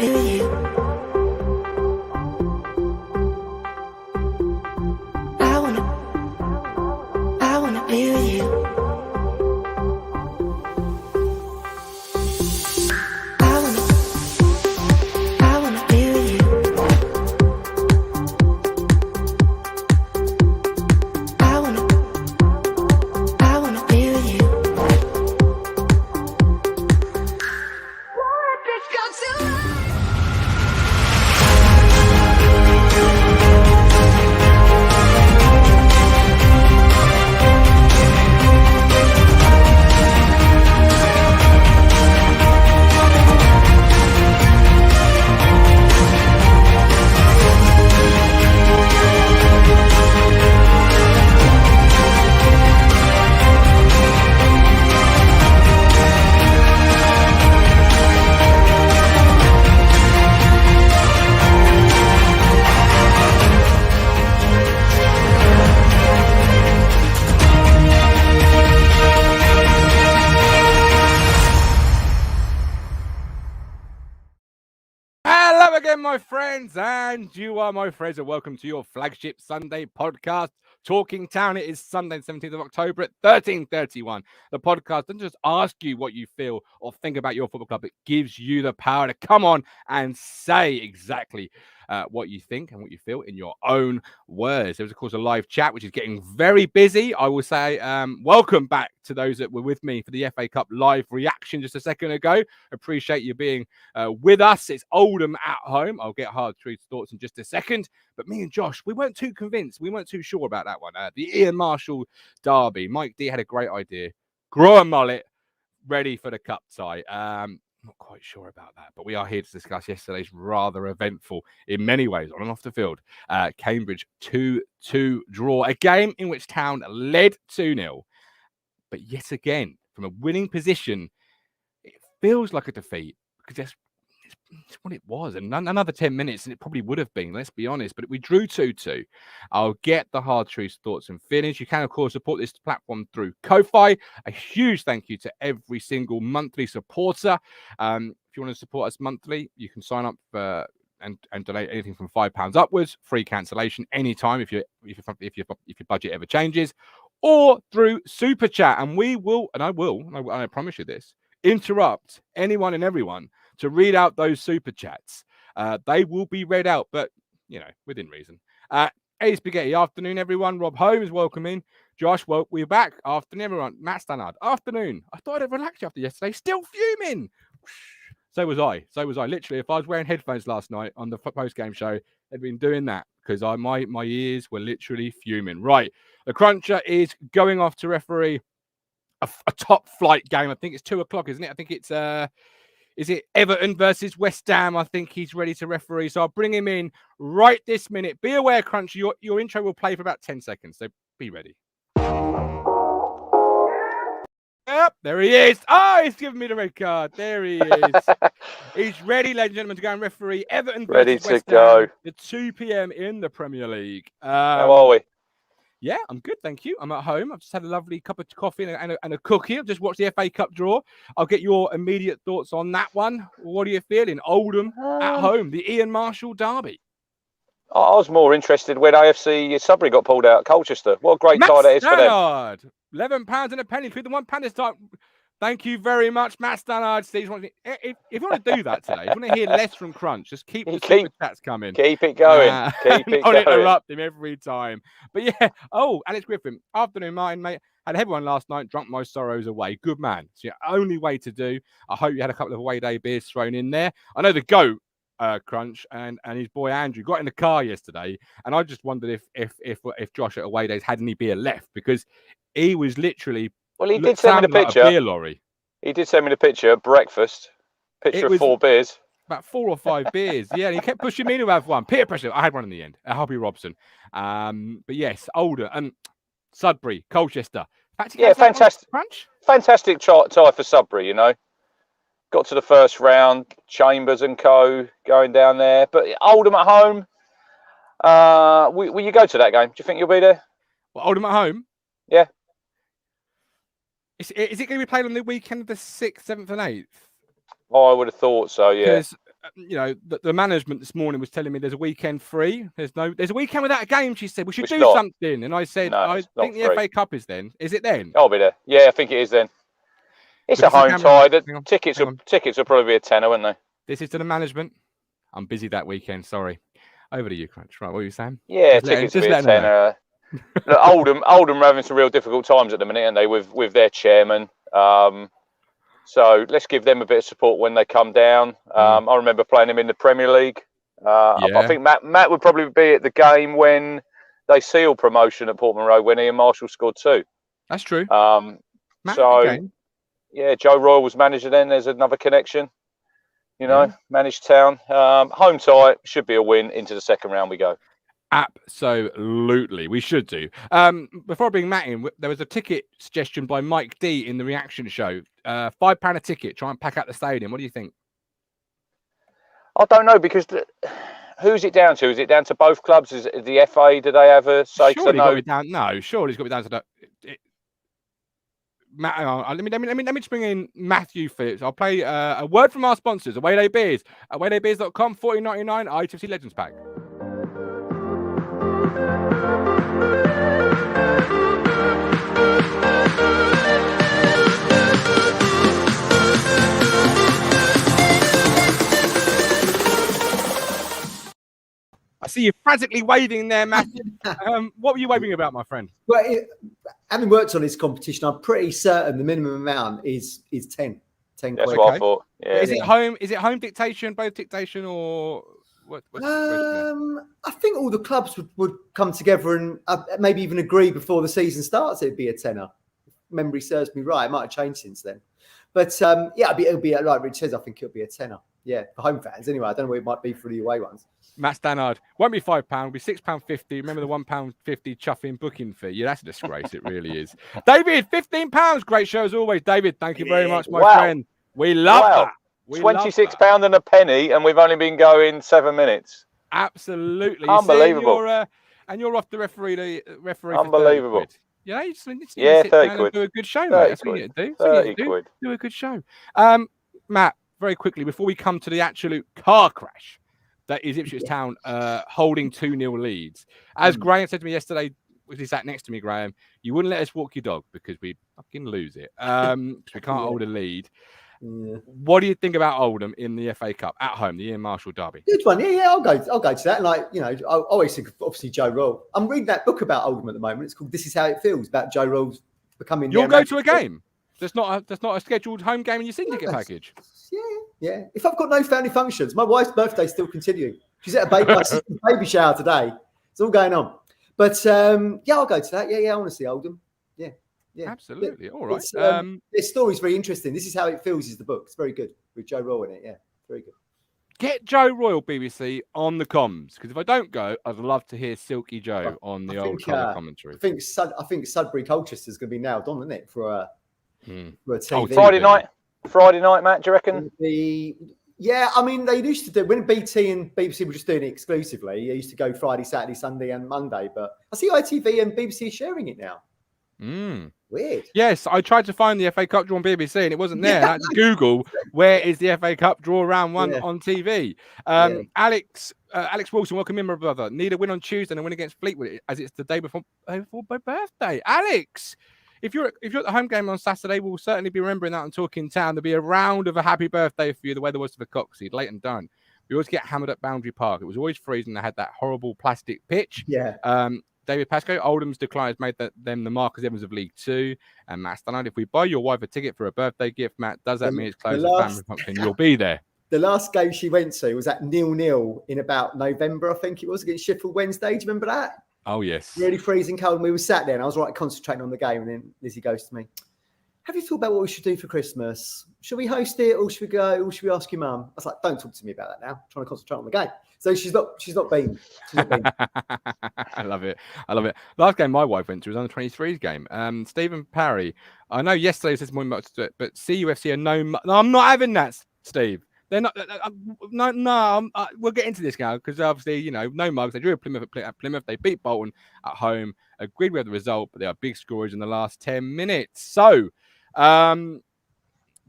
be with you. I wanna be with you. I wanna be with you. I wanna be with you. Let's go tonight. Hello again, my friends, and you are my friends, and welcome to your flagship Sunday podcast, Talking Town. It is Sunday, 17th of October at 13:31. The podcast doesn't just ask you what you feel or think about your football club. It gives you the power to come on and say exactly what you think and what you feel in your own words. There's, of course, a live chat, which is getting very busy. I will say welcome back to those that were with me for the FA Cup live reaction just a second ago. Appreciate you being with us. It's Oldham at home. I'll get Hard Truth's thoughts in just a second. But me and Josh, we weren't too convinced. We weren't too sure about that one. The Ian Marshall derby. Mike D had a great idea. Grow a mullet, ready for the cup tie. Not quite sure about that, but we are here to discuss yesterday's rather eventful, in many ways, on and off the field, Cambridge 2-2 draw. A game in which Town led 2-0. But yet again, from a winning position, it feels like a defeat because that's what it was. And another 10 minutes, and it probably would have been, let's be honest. But we drew 2-2. I'll get the Hard Truth's thoughts and finish. You can, of course, support this platform through Ko-Fi. A huge thank you to every single monthly supporter. If you want to support us monthly, you can sign up for and donate anything from £5 upwards. Free cancellation anytime if your budget ever changes, or through Super Chat. And we will, and I promise you this, interrupt anyone and everyone to read out those Super Chats. They will be read out, but, within reason. Hey, Spaghetti, afternoon, everyone. Rob Holmes, welcome in. Josh, well, we're back. Afternoon, everyone. Matt Stannard, afternoon. I thought I'd relax after yesterday. Still fuming. So was I. Literally, if I was wearing headphones last night on the post-game show, I'd been doing that because my ears were literally fuming. Right. The Cruncher is going off to referee a top flight game. I think it's 2:00, isn't it? I think it's is it Everton versus West Ham? I think he's ready to referee. So I'll bring him in right this minute. Be aware, Cruncher, your intro will play for about 10 seconds. So be ready. Yep, there he is. Oh, he's giving me the red card. There he is. He's ready, ladies and gentlemen, to go and referee Everton versus West Ham at 2 p.m. in the Premier League. How are we? Yeah, I'm good, thank you. I'm at home. I've just had a lovely cup of coffee and a cookie. I've just watched the FA Cup draw. I'll get your immediate thoughts on that one. What are you feeling? Oldham at home, the Ian Marshall derby. I was more interested when AFC Sudbury got pulled out at Colchester. What a great tie that is for them. £11 and a penny, including £1 this time. Thank you very much, Matt Stannard. Steve, if you want to do that today, if you want to hear less from Crunch, just keep the super chats coming. Keep it going. Keep it going. Interrupt him every time. But yeah, Alex Griffin, afternoon, mate. Had everyone last night, drunk my sorrows away. Good man. It's your only way to do. I hope you had a couple of away day beers thrown in there. I know the GOAT, Crunch, and his boy Andrew got in the car yesterday, and I just wondered if Josh at away days had any beer left, because he was literally. Well, he did send me the picture. Like a beer lorry. He did send me the picture. Breakfast. Picture of 4 beers. About 4 or 5 beers. Yeah, and he kept pushing me to have one. Peer pressure. I had one in the end. Harvey Robson. But yes, Oldham and Sudbury, Colchester. Yeah, fantastic. Fantastic tie for Sudbury. Got to the first round. Chambers and co going down there. But Oldham at home. Will you go to that game? Do you think you'll be there? Well, Oldham at home. Yeah. Is it going to be played on the weekend of the 6th, 7th and 8th? Oh, I would have thought so, yeah. Because the management this morning was telling me there's a weekend free. There's a weekend without a game. She said we should do something, and I said No, I think the free. FA Cup is then. Is it then? I'll be there. Yeah, I think it is then. It's a home tie. The tickets will probably be a tenner, won't they? This is to the management. I'm busy that weekend. Sorry. Over to you, Crunch. Right, what were you saying? Yeah, tickets will be a tenner. Look, Oldham are having some real difficult times at the minute, aren't they, with their chairman. So let's give them a bit of support when they come down. I remember playing them in the Premier League. I think Matt would probably be at the game when they sealed promotion at Portman Road when Ian Marshall scored 2. That's true. Yeah, Joe Royle was manager then. There's another connection. Managed Town. Home tie should be a win. Into the second round we go. Absolutely, we should do. Before I bring Matt in, there was a ticket suggestion by Mike D in the reaction show. £5 a ticket. Try and pack out the stadium. What do you think? I don't know because who's it down to? Is it down to both clubs? Is it the FA? Do they have a say? Surely got to be down. No, surely it's got to be down to the. Matt, let me just bring in Matthew Phillips. I'll play a word from our sponsors, Away Day Beers, awaydaybeers.com, $14.99 ITFC Legends Pack. I see you frantically waving there, Matthew. What were you waving about, my friend? Well, having worked on this competition, I'm pretty certain the minimum amount is 10. 10 That's what I thought. Yeah. Is it home dictation, both dictation, or what? I think all the clubs would come together and maybe even agree before the season starts. It'd be a tenner. If memory serves me right. It might have changed since then. But it'll be like Rich says. I think it'll be a tenner. Yeah, for home fans anyway. I don't know what it might be for the away ones. Matt Stannard, won't be £5, it'll be £6.50. Remember the £1.50 chuffing booking fee? Yeah, that's a disgrace. It really is. David, £15. Great show as always. David, thank you very much, my friend. We love that. £26 and a penny, and we've only been going 7 minutes. Absolutely. Unbelievable. And you're off the referee. Unbelievable. Yeah, you just need to sit 30 down quid. And do a good show, mate. That's what you need to do. 30 quid. Do a good show. Matt, very quickly, before we come to the absolute car crash that is Ipswich Town holding 2-0 leads. As Graham said to me yesterday, which he sat next to me, Graham, you wouldn't let us walk your dog because we'd fucking lose it. Because we can't hold a lead. Yeah. What do you think about Oldham in the FA Cup at home, the Ian Marshall derby? Good one. Yeah, I'll go to that. Like, I always think of, obviously, Joe Royle. I'm reading that book about Oldham at the moment. It's called This Is How It Feels, about Joe Royle becoming... You'll go to a game? There's not a scheduled home game in your syndicate package? Yeah. If I've got no family functions, my wife's birthday's still continuing. She's at my sister's baby shower today. It's all going on. But, I'll go to that. Yeah, I want to see Oldham. Yeah, absolutely. All right. This story's very interesting. This Is How It Feels is the book. It's very good with Joe Royle in it. Yeah, very good. Get Joe Royle, BBC, on the comms, because if I don't go, I'd love to hear Silky Joe on the old colour commentary. I think Sudbury Colchester's going to be nailed on, isn't it, for a TV? Friday night, Matt. Do you reckon? Yeah, I mean, they used to do when BT and BBC were just doing it exclusively. They used to go Friday, Saturday, Sunday, and Monday. But I see ITV and BBC are sharing it now. Weird. Yes, I tried to find the FA Cup draw on BBC and it wasn't there. I had to Google where is the FA Cup draw round 1 on TV. Alex Wilson, welcome in, my brother. Need a win on Tuesday and a win against Fleetwood as it's the day before my birthday. Alex, if you're at the home game on Saturday, we'll certainly be remembering that on Talking Town. There'll be a round of a happy birthday for you. The weather was to the Coxseed, late and done. We always get hammered at Boundary Park. It was always freezing. They had that horrible plastic pitch. Yeah. David Pascoe, Oldham's decline has made them the Marcus Evans of League 2. And Matt Stannard, if we buy your wife a ticket for a birthday gift, Matt, does that mean it's close to family function? You'll be there. The last game she went to was at 0-0 in about November, I think it was, against Sheffield Wednesday. Do you remember that? Oh, yes. Really freezing cold. And we were sat there and I was concentrating on the game. And then Lizzie goes to me, have you thought about what we should do for Christmas? Should we host it or should we go? Or should we ask your mum? I was like, don't talk to me about that now. I'm trying to concentrate on the game. So she's not been. I love it. Last game my wife went to was under 23s game. Stephen Parry. I know yesterday said more much to it, but CUFC are no, I'm not having that, Steve. They're not. We'll get into this now because obviously, no mugs. They drew a Plymouth at Plymouth. They beat Bolton at home. Agreed with the result, but they are big scorers in the last 10 minutes. So,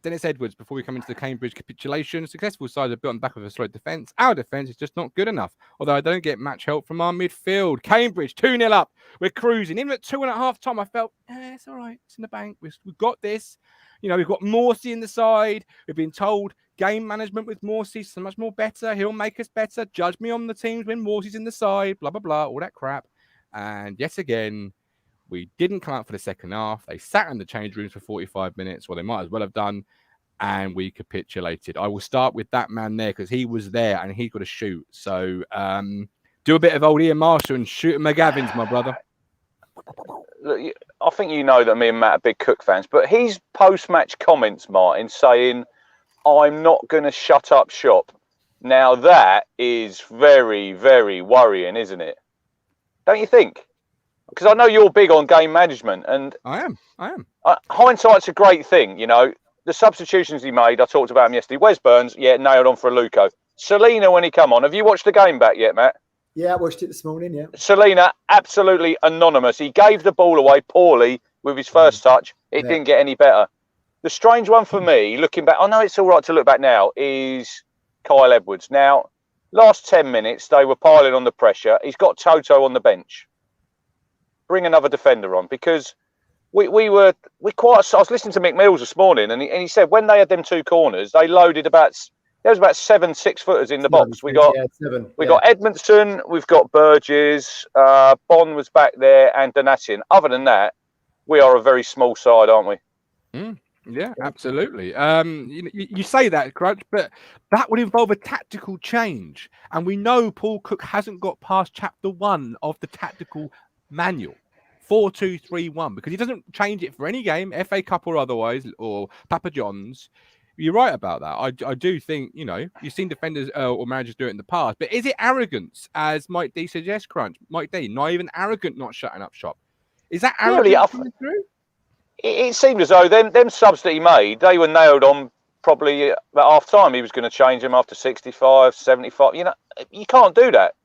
Dennis Edwards, before we come into the Cambridge capitulation, successful sides are built on the back of a solid defence. Our defence is just not good enough, although I don't get much help from our midfield. Cambridge, 2-0 up. We're cruising. Even at 2.5 time, I felt, it's all right. It's in the bank. We've got this. You know, we've got Morsey in the side. We've been told game management with Morsey so much more better. He'll make us better. Judge me on the teams when Morsey's in the side. Blah, blah, blah. All that crap. And yet again, we didn't come out for the second half. They sat in the change rooms for 45 minutes, or they might as well have done, and we capitulated. I will start with that man there because he was there and he got to shoot. So do a bit of old Ian Marshall and shoot McGavins, my brother. Look, I think you know that me and Matt are big Cook fans, but his post-match comments, Martin, saying, I'm not going to shut up shop. Now that is very, very worrying, isn't it? Don't you think? Because I know you're big on game management, and I am. Hindsight's a great thing, you know. The substitutions he made, I talked about him yesterday. Wes Burns, nailed on for a Luco. Selena, when he come on, have you watched the game back yet, Matt? Yeah, I watched it this morning, yeah. Selena, absolutely anonymous. He gave the ball away poorly with his first touch. It didn't get any better. The strange one for me, looking back, I know it's all right to look back now, is Kyle Edwards. Now, last 10 minutes, they were piling on the pressure. He's got Toto on the bench. Bring another defender on, because I was listening to Mick Mills this morning, and he said when they had them two corners, they loaded there was about 7 6-footers in the box. We got Edmondson, we've got Burgess, Bond was back there, and Donatian. Other than that, we are a very small side, aren't we? Yeah, absolutely. You say that, Crunch, but that would involve a tactical change, and we know Paul Cook hasn't got past chapter 1 of the tactical manual. 4-2-3-1, because he doesn't change it for any game, FA Cup or otherwise, or Papa John's. You're right about that. I do think, you know, you've seen defenders or managers do it in the past, but is it arrogance, as Mike D suggests, Crunch? Mike D, not even arrogant, not shutting up shop. Is that arrogant? Really, it seemed as though them subs that he made, they were nailed on probably at half time. He was going to change them after 65, 75. You know, you can't do that.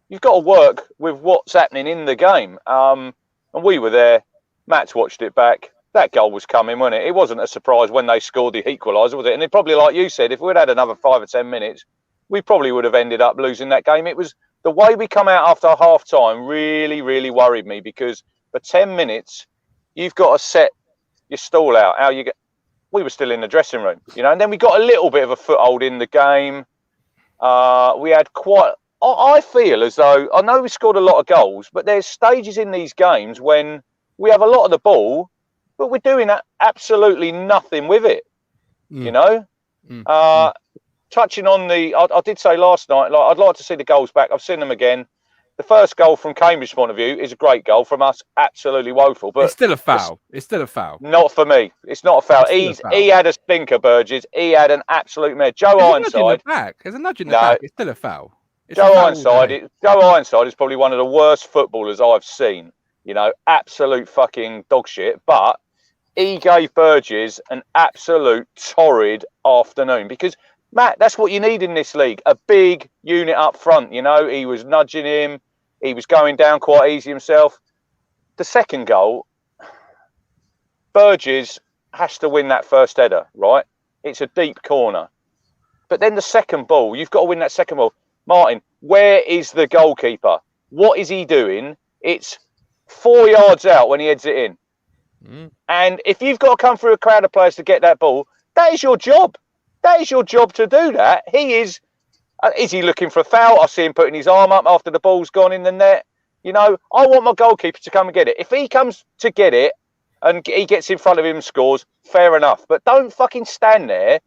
You've got to work with what's happening in the game. And we were there. Matt's watched it back. That goal was coming, wasn't it? It wasn't a surprise when they scored the equaliser, was it? And it probably, like you said, if we'd had another 5 or 10 minutes, we probably would have ended up losing that game. It was the way we come out after half time really, really worried me, because for 10 minutes, you've got to set your stall out. We were still in the dressing room, you know, and then we got a little bit of a foothold in the game. We had I feel as though, I know we scored a lot of goals, but there's stages in these games when we have a lot of the ball, but we're doing absolutely nothing with it, you know? Touching on I did say last night, like, I'd like to see the goals back. I've seen them again. The first goal from Cambridge's point of view is a great goal. From us, absolutely woeful. But it's still a foul. It's still a foul. Not for me. It's not a foul. He had a stinker, Burgess. He had an absolute mare. Joe Ironside. There's a nudge in the back. It's still a foul. Joe Ironside is probably one of the worst footballers I've seen. You know, absolute fucking dog shit. But he gave Burgess an absolute torrid afternoon, because, Matt, that's what you need in this league. A big unit up front, you know. He was nudging him. He was going down quite easy himself. The second goal, Burgess has to win that first header, right? It's a deep corner. But then the second ball, you've got to win that second ball. Martin, where is the goalkeeper? What is he doing? It's 4 yards out when he heads it in. And if you've got to come through a crowd of players to get that ball, that is your job. That is your job to do that. He is he looking for a foul? I see him putting his arm up after the ball's gone in the net. You know, I want my goalkeeper to come and get it. If he comes to get it and he gets in front of him and scores, fair enough. But don't fucking stand there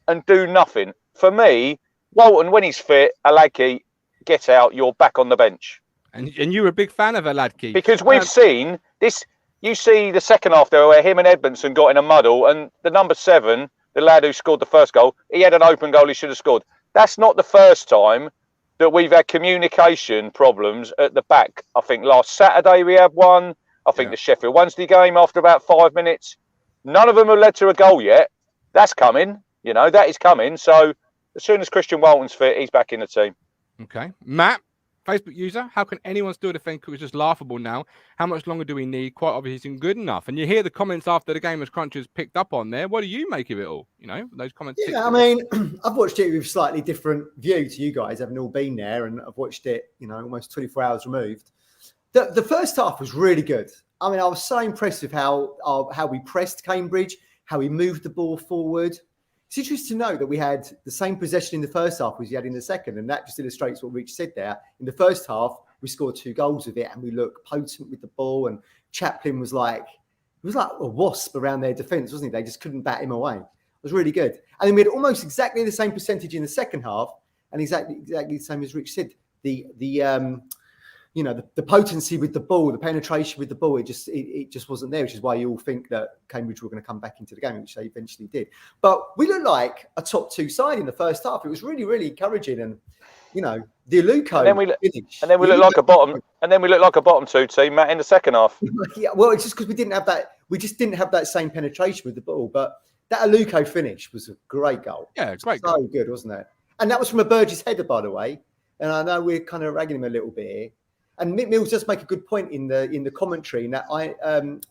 and do nothing. For me, Walton, when he's fit, Aladke, get out. You're back on the bench. And you were a big fan of Aladke. Because we've seen this. You see the second half there where him and Edmondson got in a muddle, and the number 7, the lad who scored the first goal, he had an open goal he should have scored. That's not the first time that we've had communication problems at the back. I think last Saturday we had one. I think the Sheffield Wednesday game after about 5 minutes. None of them have led to a goal yet. That's coming. You know, that is coming. So as soon as Christian Walton's fit, he's back in the team. Okay. Matt, Facebook user, how can anyone still defend Cook? It's just laughable now. How much longer do we need? Quite obviously, he's good enough. And you hear the comments after the game as Crunchers picked up on there. What do you make of it all? You know, those comments. Yeah, I mean, I've watched it with a slightly different view to you guys, having all been there, and I've watched it, you know, almost 24 hours removed. The first half was really good. I mean, I was so impressed with how we pressed Cambridge, how we moved the ball forward. It's interesting to note that we had the same possession in the first half as we had in the second, and that just illustrates what Rich said there. In the first half, we scored 2 goals with it, and we looked potent with the ball. And Chaplin was like a wasp around their defence, wasn't he? They just couldn't bat him away. It was really good. And then we had almost exactly the same percentage in the second half, and exactly the same as Rich said. The potency with the ball, the penetration with the ball, it just wasn't there, which is why you all think that Cambridge were going to come back into the game, which they eventually did. But we looked like a top 2 side in the first half. It was really, really encouraging. And, you know, the Aluko. And then we looked like a bottom 2 team, Matt, in the second half. Yeah, well, it's just because we didn't have that. We just didn't have that same penetration with the ball. But that Aluko finish was a great goal. Yeah, great goal. So good, wasn't it? And that was from a Burgess header, by the way. And I know we're kind of ragging him a little bit here. And Mick Mills does make a good point in the commentary. In that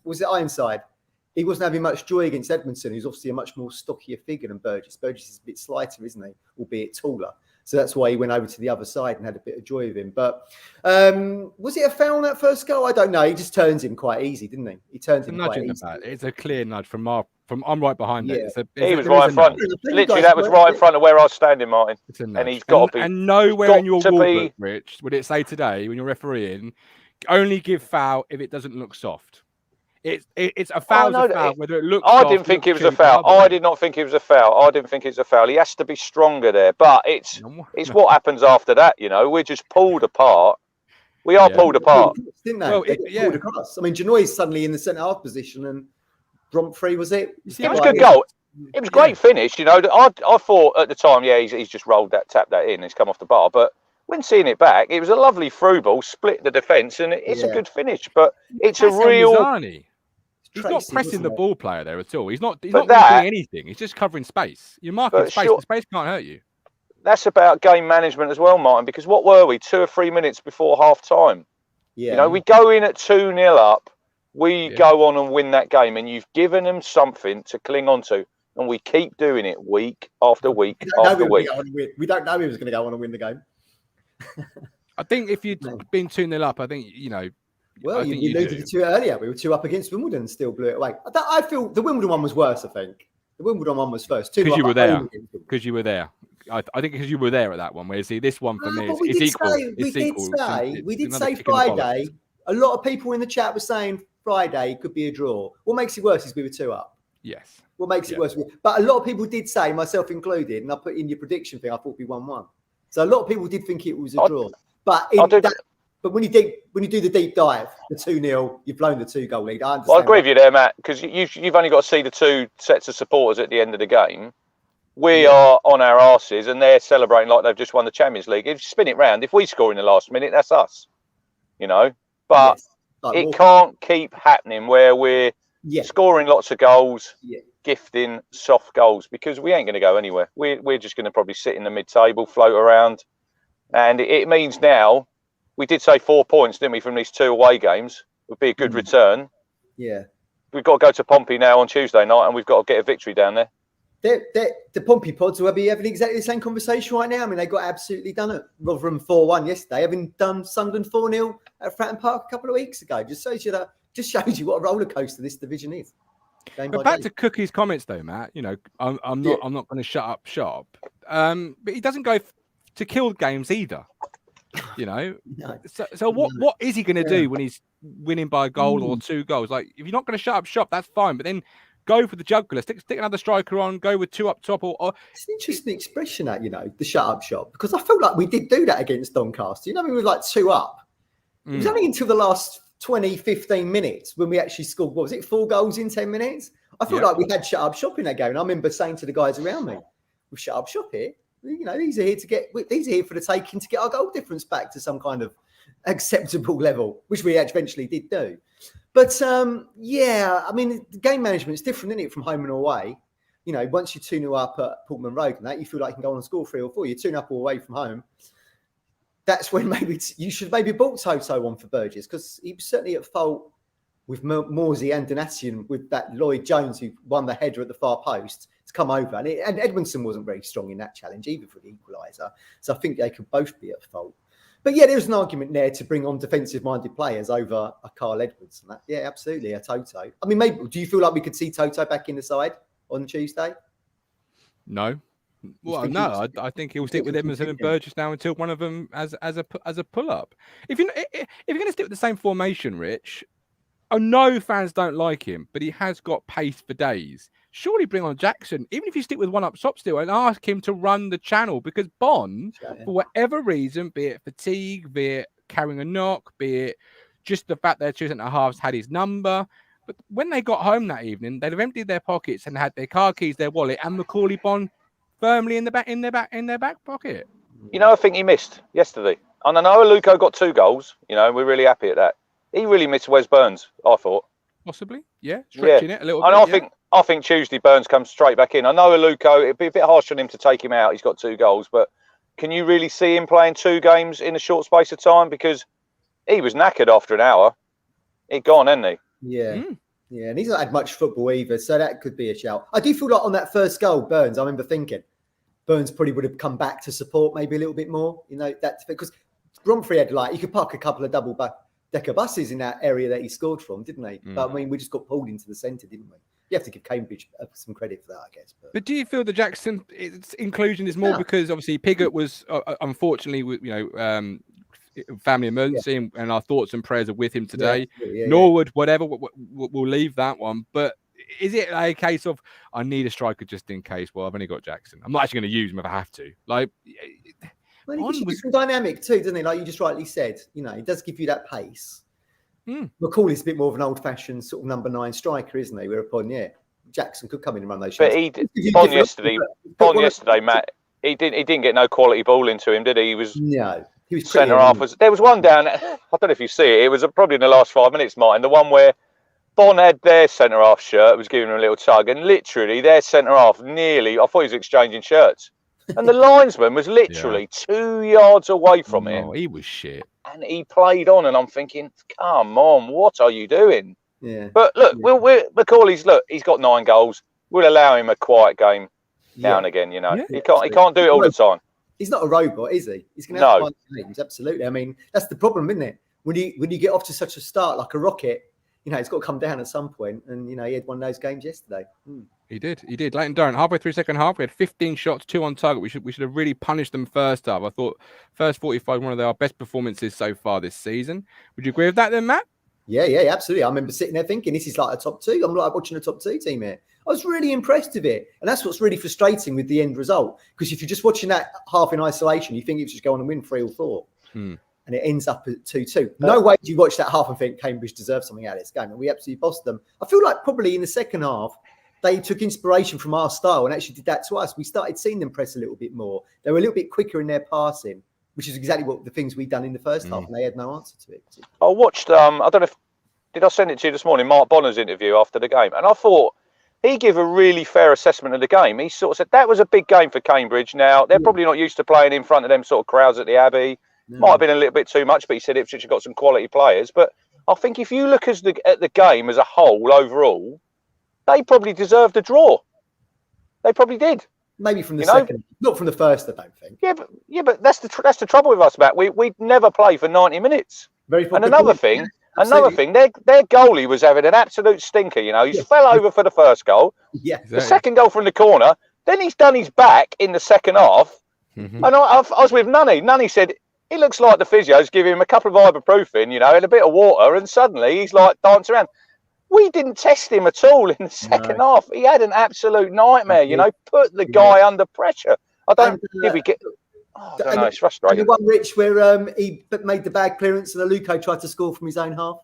was it Ironside? He wasn't having much joy against Edmondson, who's obviously a much more stockier figure than Burgess. Burgess is a bit slighter, isn't he? Albeit taller. So that's why he went over to the other side and had a bit of joy with him. But was it a foul on that first goal? I don't know. He just turns him quite easy, didn't he? He turns him quite easy. It's a clear nudge from I'm right behind it. He was right in front. Literally, that was right in front of where I was standing, Martin. And he's got to be. And nowhere in your rule book, Rich, would it say today when you're refereeing, only give foul if it doesn't look soft. It's a foul, whether it looks. I didn't think it was a foul. I did not think it was a foul. I didn't think it's a foul. He has to be stronger there, but it's what happens after that. You know, we're just pulled apart. We are pulled apart, didn't they? Well, pulled across. I mean, Janoy's suddenly in the centre half position, and Bromfrey was it? It was a good goal. It was a great finish. You know, I thought at the time, he's just tapped that in. He's come off the bar, but when seeing it back, it was a lovely through ball, split the defence, and it's a good finish. But it's a real. He's not pressing the ball player there at all. He's not doing anything. He's just covering space. You're marking space. The space can't hurt you. That's about game management as well, Martin, because what were we, 2 or 3 minutes before half time? Yeah. You know, we go in at 2-0 up. We go on and win that game, and you've given them something to cling on to, and we keep doing it week after week after week. We don't know he was going to go on and win the game. I think if you'd been 2-0 up, I think, you know. Well, you alluded to it earlier. We were 2 up against Wimbledon and still blew it away. I feel the Wimbledon one was worse, I think. The Wimbledon one was first. Because you were there. Because you were there. I think because you were there at that one. Where you see this one for me is equal. We did say Friday. A lot of people in the chat were saying Friday could be a draw. What makes it worse is we were 2 up. Yes. What makes it worse? But a lot of people did say, myself included, and I put in your prediction thing, I thought it'd be 1-1. So a lot of people did think it was a draw. But when you do the deep dive, the 2-0, you've blown the 2-goal lead. I agree with you there, Matt, because you've only got to see the 2 sets of supporters at the end of the game. We are on our arses, and they're celebrating like they've just won the Champions League. If you spin it round, if we score in the last minute, that's us, you know. But it can't keep happening where we're scoring lots of goals, gifting soft goals, because we ain't going to go anywhere. We're just going to probably sit in the mid-table, float around, and it means now. We did say 4 points, didn't we, from these 2 away games? Would be a good return. Yeah. We've got to go to Pompey now on Tuesday night, and we've got to get a victory down there. The Pompey pods will be having exactly the same conversation right now. I mean, they got absolutely done it. Rotherham 4-1 yesterday, having done Sunderland 4-0 at Fratton Park a couple of weeks ago. Just shows you what a roller coaster this division is. But back to Cookie's comments, though, Matt. You know, I'm not going to shut up shop. But he doesn't go to kill games either. You know, so what is he going to do when he's winning by a goal or 2 goals? Like, if you're not going to shut up shop, that's fine. But then go for the jugular, stick another striker on, go with 2 up top. Or it's an interesting expression, that, you know, the shut up shop, because I feel like we did do that against Doncaster. You know, we were like 2 up. It was only until the last 20, 15 minutes when we actually scored. What was it, 4 goals in 10 minutes? I feel like we had shut up shop in that game. And I remember saying to the guys around me, "We've shut up shop here. You know, these are here for the taking to get our goal difference back to some kind of acceptable level," which we eventually did do. But I mean, the game management's different, isn't it, from home and away? You know, once you're 2-0 up at Portman Road and that, you feel like you can go on and score 3 or 4. You're 2-0 up or away from home. that's when maybe you should maybe bought Toto on for Burgess, because he was certainly at fault with Morsey and Donatian with that Lloyd Jones who won the header at the far post to come over. And Edmondson wasn't very strong in that challenge either for the equaliser. So I think they could both be at fault. But yeah, there's an argument there to bring on defensive-minded players over a Carl Edwards and that. Yeah, absolutely, a Toto. I mean, maybe do you feel like we could see Toto back in the side on Tuesday? No. Well, no, I think he'll stick with Edmondson and Burgess now until one of them as a pull-up. If you're going to stick with the same formation, Rich, I know fans don't like him, but he has got pace for days. Surely bring on Jackson, even if you stick with one up top still, and ask him to run the channel, because Bond, for whatever reason, be it fatigue, be it carrying a knock, be it just the fact their 2 centre-halves had his number, but when they got home that evening, they'd have emptied their pockets and had their car keys, their wallet, and Macaulay Bond firmly in their back pocket. You know, I think he missed yesterday. And I know Aluko got 2 goals. You know, we're really happy at that. He really missed Wes Burns, I thought. Possibly, yeah, stretching it a little bit. And I think Tuesday Burns comes straight back in. I know Aluko, it'd be a bit harsh on him to take him out. He's got 2 goals, but can you really see him playing 2 games in a short space of time? Because he was knackered after an hour. He'd gone, hadn't he? Yeah. Yeah, and he's not had much football either, so that could be a shout. I do feel like on that first goal, Burns, I remember thinking Burns probably would have come back to support maybe a little bit more. You know, that's because Bromfrey had he could park a couple of double-decker buses in that area that he scored from, didn't he? But I mean, we just got pulled into the centre, didn't we? You have to give Cambridge some credit for that, I guess. But do you feel the Jackson inclusion is more because obviously Pigott was unfortunately, family emergency, and our thoughts and prayers are with him today. Norwood, whatever, we'll leave that one. But is it a case of I need a striker just in case? Well, I've only got Jackson. I'm not actually going to use him if I have to. Like, well, he gives you some dynamic too, doesn't he? Like you just rightly said, he does give you that pace. Macaulay's a bit more of an old-fashioned sort of number 9 striker, isn't he? Whereupon, Jackson could come in and run those shots. But he did yesterday, Matt. He didn't get no quality ball into him, did he? He was centre half. There was one down. I don't know if you see it. It was probably in the last 5 minutes, Martin. The one where Bon had their centre half shirt, was giving him a little tug, and literally their centre half I thought he was exchanging shirts, and the linesman was literally 2 yards away from him. Oh, he was shit. And he played on, and I'm thinking, come on, what are you doing? Yeah. But look, Macaulay's he's got 9 goals. We'll allow him a quiet game now and again. He can't do it all the time. He's not a robot, is he? He's going to have games, absolutely. I mean, that's the problem, isn't it? When you get off to such a start like a rocket, it's got to come down at some point. And he had one of those games yesterday. He did. Leighton Durrant, halfway through second half, we had 15 shots, 2 on target. We should have really punished them first half. I thought first 45 one of our best performances so far this season. Would you agree with that then, Matt? Yeah, absolutely. I remember sitting there thinking, this is like a top 2. I'm like watching a top 2 team here. I was really impressed with it. And that's what's really frustrating with the end result. Because if you're just watching that half in isolation, you think it's just going to win 3 or 4. And it ends up at 2-2. No way do you watch that half and think Cambridge deserves something out of this game. And we absolutely bossed them. I feel like probably in the second half, they took inspiration from our style and actually did that to us. We started seeing them press a little bit more. They were a little bit quicker in their passing, which is exactly what the things we'd done in the first half, and they had no answer to it. I watched, I don't know did I send it to you this morning, Mark Bonner's interview after the game, and I thought he gave a really fair assessment of the game. He sort of said that was a big game for Cambridge. Now, they're probably not used to playing in front of them sort of crowds at the Abbey. Might have been a little bit too much, but he said Ipswich have got some quality players. But I think if you look at the game as a whole, overall, they probably deserved a draw. They probably did. Maybe from the second, not from the first, I don't think. Yeah, but that's the trouble with us, Matt. We'd never play for 90 minutes. And another thing, their goalie was having an absolute stinker. He fell over for the first goal. Yeah, the second goal from the corner. Then he's done his back in the second half. And I was with Nunny. Nunny said it looks like the physio's giving him a couple of ibuprofen, and a bit of water, and suddenly he's like dancing around. We didn't test him at all in the second half. He had an absolute nightmare, put the guy under pressure. I don't know, it's frustrating. And the one, Rich, where he made the bad clearance and Aluko tried to score from his own half.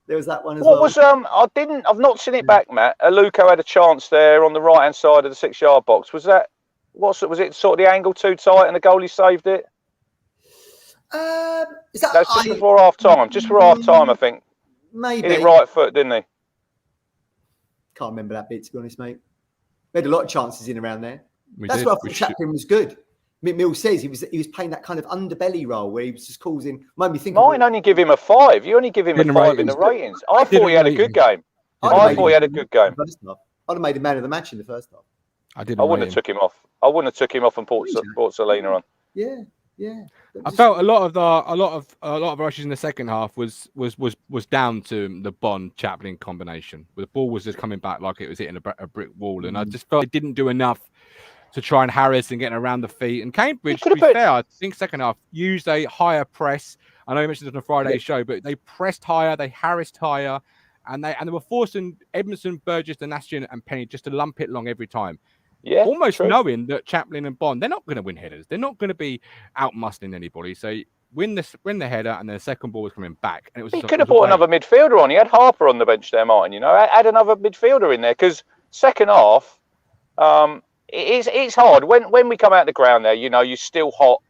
There was that one as well. I've not seen it back, Matt. Aluko had a chance there on the right-hand side of the 6-yard box. Was it sort of the angle too tight and the goalie saved it? That's just before half-time. Just for half-time, I think. Maybe. Hit it right foot, didn't he? Can't remember that bit, to be honest, mate. We had a lot of chances in around there. That's why I thought Chaplin was good. Mill says he was playing that kind of underbelly role where he was just causing. Made me think. Mine only give him a 5. You only give him a 5 in the ratings. I thought he had a good game. I thought he had a good game. I'd have made him man of the match in the first half. I wouldn't have took him off. I wouldn't have took him off and brought Selena on. Yeah. I felt a lot of our issues in the second half was down to the Bond Chaplin combination. The ball was just coming back like it was hitting a brick wall, and I just felt it didn't do enough to try and harass and getting around the feet. And Cambridge, to be fair, I think second half used a higher press. I know you mentioned it on a Friday show, but they pressed higher, they harassed higher, and they were forcing Edmondson, Burgess, Danastian, and Penny just to lump it long every time. Yeah, almost knowing that Chaplin and Bond, they're not going to win headers. They're not going to be out-muscling anybody. So win the header, and then the second ball was coming back. And it was. He could have brought another midfielder on. He had Harper on the bench there, Martin. You know, add another midfielder in there because second half, it's hard when we come out the ground there. You know, you're still hot.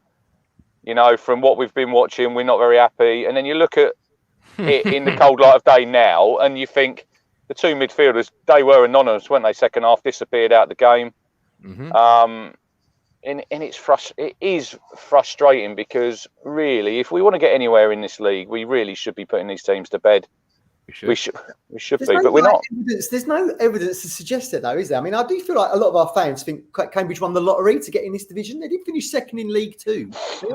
You know, from what we've been watching, we're not very happy. And then you look at it in the cold light of day now, and you think the two midfielders, they were anonymous, weren't they? Second half disappeared out of the game. Mm-hmm. And it is frustrating because really, if we want to get anywhere in this league, we really should be putting these teams to bed. We should be, but we're not. There's no evidence to suggest it, though, is there? I mean, I do feel like a lot of our fans think Cambridge won the lottery to get in this division. They did finish second in League Two.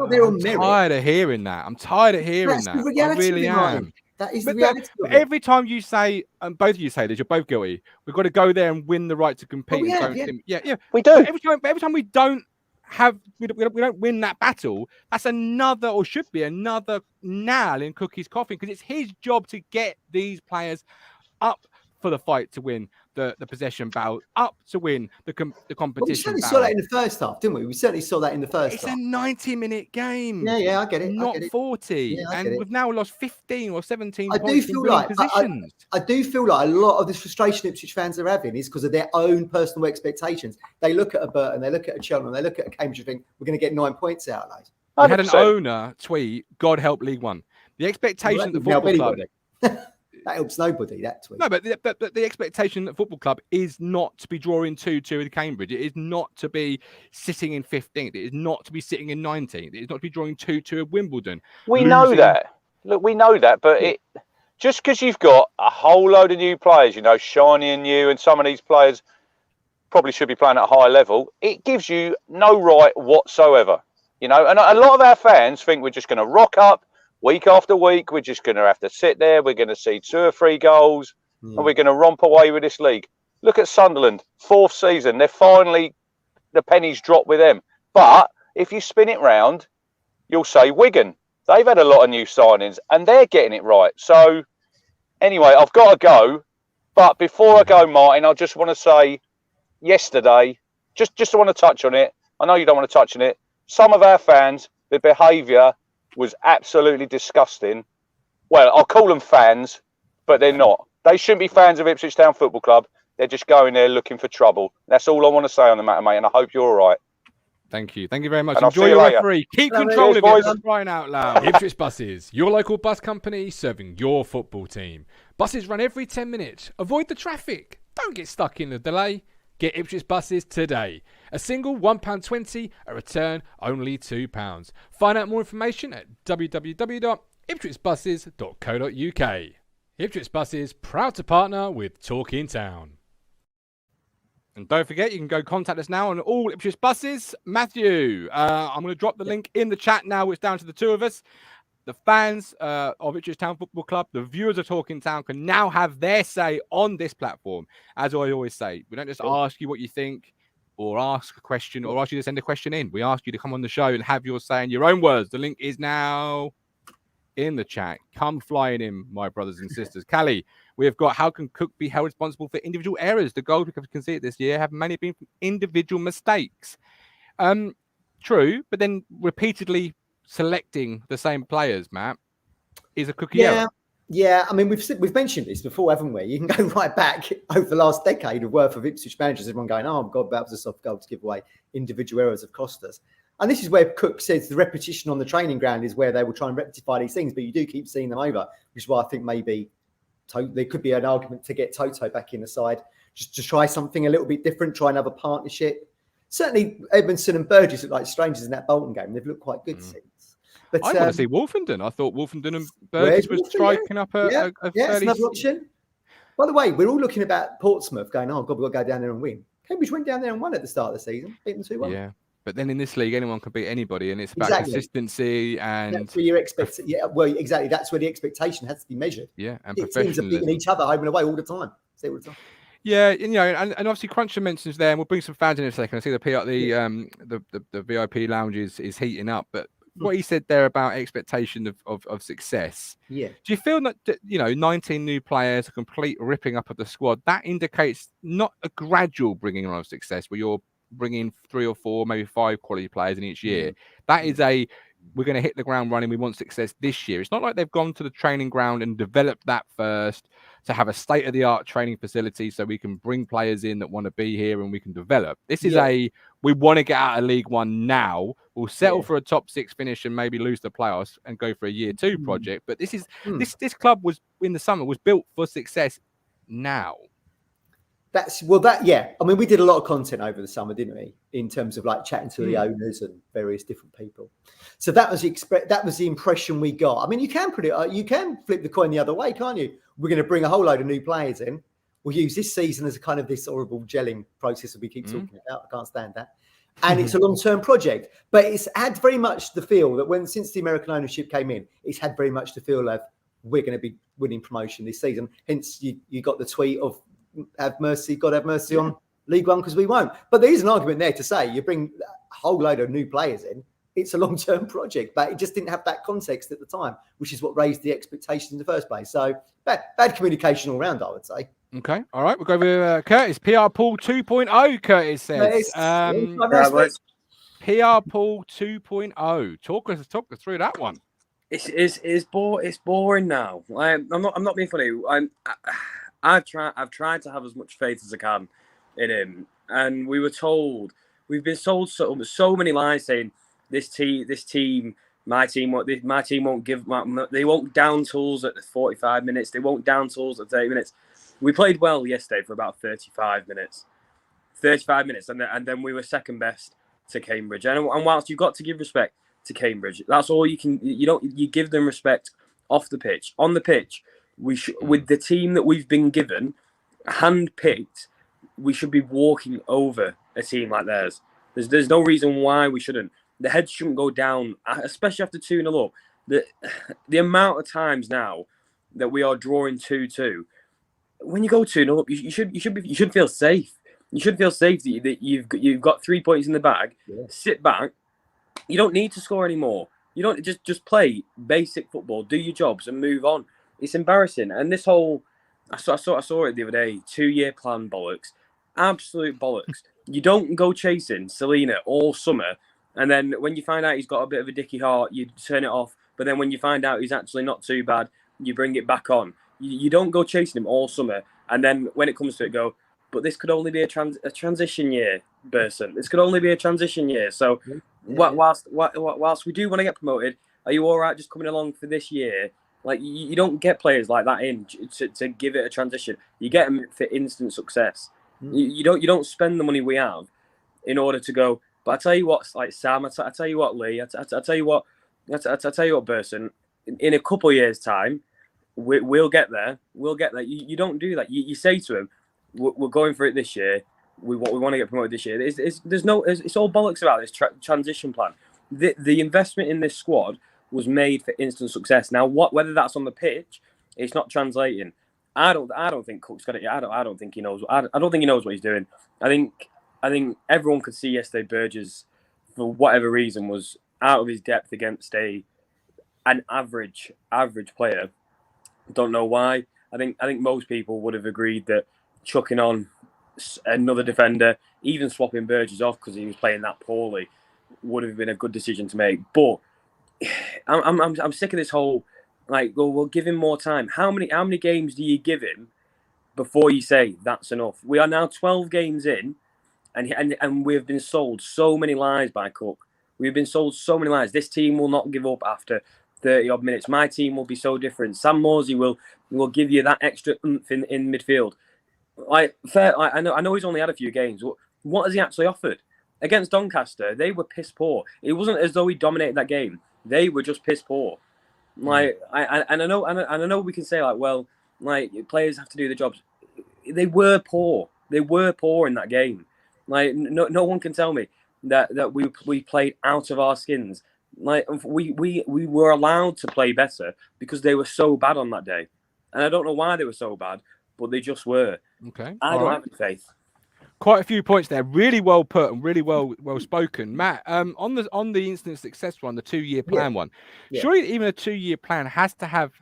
They're on merit. I'm tired of hearing that. I really am. That is the reality. But every time you say, and both of you say this, you're both guilty. We've got to go there and win the right to compete. We do. Every time we don't win that battle, that's another, or should be another, nail in Cookie's coffin, because it's his job to get these players up for the fight to win the possession battle, up to win the competition. We certainly saw that in the first half, didn't we? We certainly saw that in the first half. It's a 90-minute game. Yeah, I get it. Not 40. Yeah, and we've now lost 15 or 17 I points do feel like positions. I do feel like a lot of this frustration Ipswich fans are having is because of their own personal expectations. They look at a Burton, they look at a Cheltenham, they look at a Cambridge and think, we're going to get 9 points out of those. We had an owner tweet, God help League One. The expectation that the football club... That helps nobody, that tweet. No, but the expectation that football club is not to be drawing 2-2 with Cambridge. It is not to be sitting in 15th. It is not to be sitting in 19th. It is not to be drawing 2-2 at Wimbledon. We know that. Look, we know that. But just because you've got a whole load of new players, you know, shiny and new, and some of these players probably should be playing at a higher level, it gives you no right whatsoever. You know, and a lot of our fans think we're just going to rock up week after week. We're just going to have to sit there. We're going to see 2 or 3 goals, and we're going to romp away with this league. Look at Sunderland, 4th season. They're finally, the pennies dropped with them. But if you spin it round, you'll say Wigan. They've had a lot of new signings, and they're getting it right. So, anyway, I've got to go. But before I go, Martin, I just want to say, yesterday, just want to touch on it. I know you don't want to touch on it. Some of our fans, the behaviour was absolutely disgusting. Well, I'll call them fans, but they're not. They shouldn't be fans of Ipswich Town Football Club. They're just going there looking for trouble. That's all I want to say on the matter, mate, and I hope you're all right. Thank you. Thank you very much. And Enjoy your referee. Keep control of it. Crying out loud. Ipswich Buses, your local bus company serving your football team. Buses run every 10 minutes. Avoid the traffic. Don't get stuck in the delay. Get Ipswich Buses today. A single £1.20, a return only £2. Find out more information at www.ipswichbuses.co.uk. Ipswich Buses, proud to partner with Talking Town. And don't forget, you can go contact us now on all Ipswich Buses. Matthew, I'm going to drop the link in the chat now. It's down to the 2 of us. The fans of Ipswich Town Football Club, the viewers of Talking Town, can now have their say on this platform. As I always say, we don't just ask you what you think or ask a question or ask you to send a question in. We ask you to come on the show and have your say in your own words. The link is now in the chat. Come flying in, my brothers and sisters. Callie, we have got, how can Cook be held responsible for individual errors? The goals we have conceded this year have mainly been from individual mistakes. True, but then repeatedly selecting the same players, Matt, is a Cookie error. Yeah, I mean, we've mentioned this before, haven't we? You can go right back over the last decade of worth of Ipswich managers, everyone going, oh, God, that was a soft goal to give away. Individual errors have cost us. And this is where Cook says the repetition on the training ground is where they will try and rectify these things, but you do keep seeing them over, which is why I think maybe there could be an argument to get Toto back in the side, just to try something a little bit different, try another partnership. Certainly, Edmondson and Burgess look like strangers in that Bolton game. They've looked quite good since. But I want to see Wolfenden. I thought Wolfenden and where's Burgess was Wolfenden? striking up a yeah, it's fairly. another option. By the way, we're all looking about Portsmouth going, oh, God, we've got to go down there and win. Cambridge went down there and won at the start of the season, beat them 2-1. Yeah. But then in this league, anyone can beat anybody, and it's about Exactly. consistency and That's where you're expecting. Yeah, well, exactly. That's where the expectation has to be measured. yeah, and Teams are beating professionalism. each other home and away all the time. See all the time. Yeah, and, you know, and obviously Cruncher mentions there, and we'll bring some fans in a second. I see the VIP lounge is heating up, but what he said there about expectation of success. Yeah. Do you feel that, you know, 19 new players, a complete ripping up of the squad, that indicates not a gradual bringing on of success where you're bringing 3 or 4, maybe 5 quality players in each year? That is we're going to hit the ground running. We want success this year. It's not like they've gone to the training ground and developed that first to have a state-of-the-art training facility so we can bring players in that want to be here and we can develop. This is we want to get out of League One now. We'll settle for a top 6 finish and maybe lose the playoffs and go for a year 2 project. But this is this club was in the summer was built for success now. I mean, we did a lot of content over the summer, didn't we? In terms of like chatting to the owners and various different people. So that was the impression we got. I mean, you can you can flip the coin the other way, can't you? We're going to bring a whole load of new players in. We'll use this season as a kind of this horrible gelling process that we keep talking about. I can't stand that. And it's a long-term project, but it's had very much the feel that since the American ownership came in, it's had very much the feel of we're going to be winning promotion this season. Hence, you got the tweet of have mercy, God have mercy on League One because we won't. But there is an argument there to say you bring a whole load of new players in. It's a long-term project, but it just didn't have that context at the time, which is what raised the expectations in the first place. So bad communication all round, I would say. Okay, all right, we'll go with Curtis. PR Pool 2.0, Curtis says. PR Pool 2.0. Talk us through that one. It's boring now. I'm not being funny. I've tried to have as much faith as I can in him, and we've been sold so many lies saying this team, my team won't give, they won't down tools at the 45 minutes, they won't down tools at 30 minutes. We played well yesterday for about 35 minutes, and then we were second best to Cambridge. And whilst you've got to give respect to Cambridge, that's all you can. You give them respect off the pitch. On the pitch, with the team that we've been given, hand-picked, we should be walking over a team like theirs. There's no reason why we shouldn't. The heads shouldn't go down, especially after 2-0 up. The amount of times now that we are drawing 2-2, when you go 2-0 up, you should feel safe. You should feel safe that you've got 3 points in the bag. Yeah. Sit back. You don't need to score anymore. You don't just play basic football, do your jobs, and move on. It's embarrassing. And this whole, I saw it the other day. 2-year plan bollocks, absolute bollocks. You don't go chasing Selena all summer, and then when you find out he's got a bit of a dicky heart, you turn it off. But then when you find out he's actually not too bad, you bring it back on. You don't go chasing him all summer, and then when it comes to it, go. But this could only be a transition year, Burson. This could only be a transition year. So, whilst we do want to get promoted, are you all right just coming along for this year? Like you don't get players like that in to give it a transition. You get them for instant success. You don't spend the money we have in order to go. But I tell you what, like Sam, I tell you what, Lee, I tell you what, Burson. In a couple of years' time, we'll get there. We'll get there. You don't do that. You say to him, we're going for it this year. We want to get promoted this year. It's all bollocks about this transition plan. The investment in this squad was made for instant success. Now, whether that's on the pitch, it's not translating. I don't think Cook's got it. I don't think he knows. I don't think he knows what he's doing. I think everyone could see yesterday Burgess, for whatever reason, was out of his depth against an average player. Don't know why. I think most people would have agreed that chucking on another defender, even swapping Burgess off because he was playing that poorly, would have been a good decision to make. But I'm sick of this whole we'll give him more time. How many games do you give him before you say that's enough? We are now 12 games in, and we've been sold so many lies by Cook. We've been sold so many lies. This team will not give up after 30 odd minutes. My team will be so different. Sam Morsey will give you that extra oomph in midfield. I know he's only had a few games. What has he actually offered? against Doncaster, they were piss poor. It wasn't as though we dominated that game. They were just piss poor. Like, I know we can say like, well, like players have to do the jobs. They were poor. They were poor in that game. Like, no one can tell me that we played out of our skins. Like, we were allowed to play better because they were so bad on that day, and I don't know why they were so bad, but they just were. Okay, I don't have any faith. Quite a few points there. Really well put and really well spoken, Matt. On the instant success one, the 2-year plan one. Yeah. Surely even a 2-year plan has to have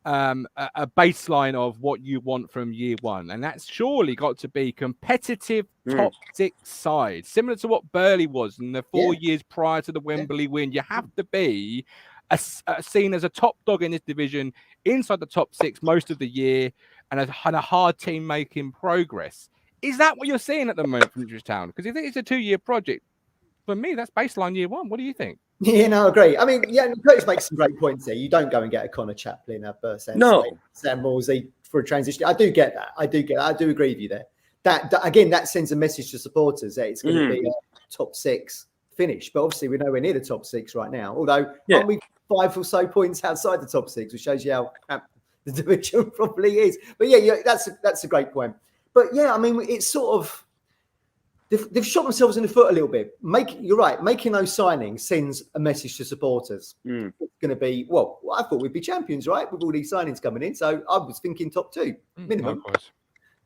a baseline of what you want from year one, and that's surely got to be competitive top 6 side, similar to what Burley was in the 4 years prior to the Wembley win. You have to be seen as a top dog in this division, inside the top 6 most of the year, and a hard team making progress. Is that what you're seeing at the moment from Ipswich Town? Because if it's a 2-year project, for me, that's baseline year one. What do you think? Yeah, no, I agree. I mean, yeah, Curtis makes some great points there. You don't go and get a Connor Chaplin, a Sam Morsey for a transition. I do get that. I do agree with you there. That again, that sends a message to supporters that it's going to be a top 6 finish. But obviously, we're nowhere near the top 6 right now. Although, aren't we 5 or so points outside the top 6, which shows you how crap the division probably is. But yeah, that's a great point. But yeah, I mean, it's sort of they've shot themselves in the foot a little bit. You're right. Making those signings sends a message to supporters. It's going to be I thought we'd be champions, right, with all these signings coming in. So I was thinking top 2 minimum.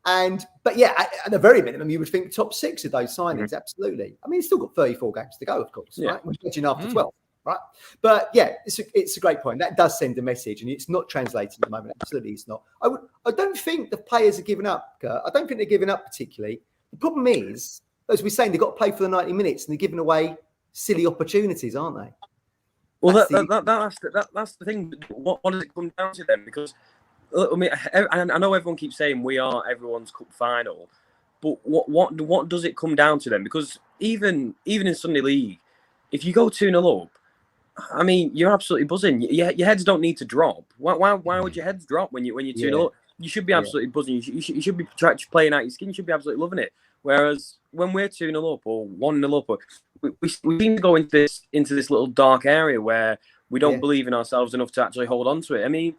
But yeah, at the very minimum, you would think top 6 of those signings. Absolutely. I mean, it's still got 34 games to go, of course, right? We're judging after 12. Right. But yeah, it's a great point. That does send a message, and it's not translating at the moment. Absolutely, it's not. I don't think the players are giving up, Kurt. I don't think they're giving up particularly. The problem is, as we're saying, they've got to play for the 90 minutes, and they're giving away silly opportunities, aren't they? Well, that's the thing. What does it come down to then? Because I mean, I know everyone keeps saying we are everyone's cup final, but what does it come down to then? Because even in Sunday League, if you go 2-0 up, I mean, you're absolutely buzzing. Your heads don't need to drop. Why would your heads drop when you're 2-0 up? You should be absolutely buzzing. You should be playing out your skin. You should be absolutely loving it. Whereas when we're 2-0 up or 1-0 up, we seem to go into this little dark area where we don't believe in ourselves enough to actually hold on to it. I mean,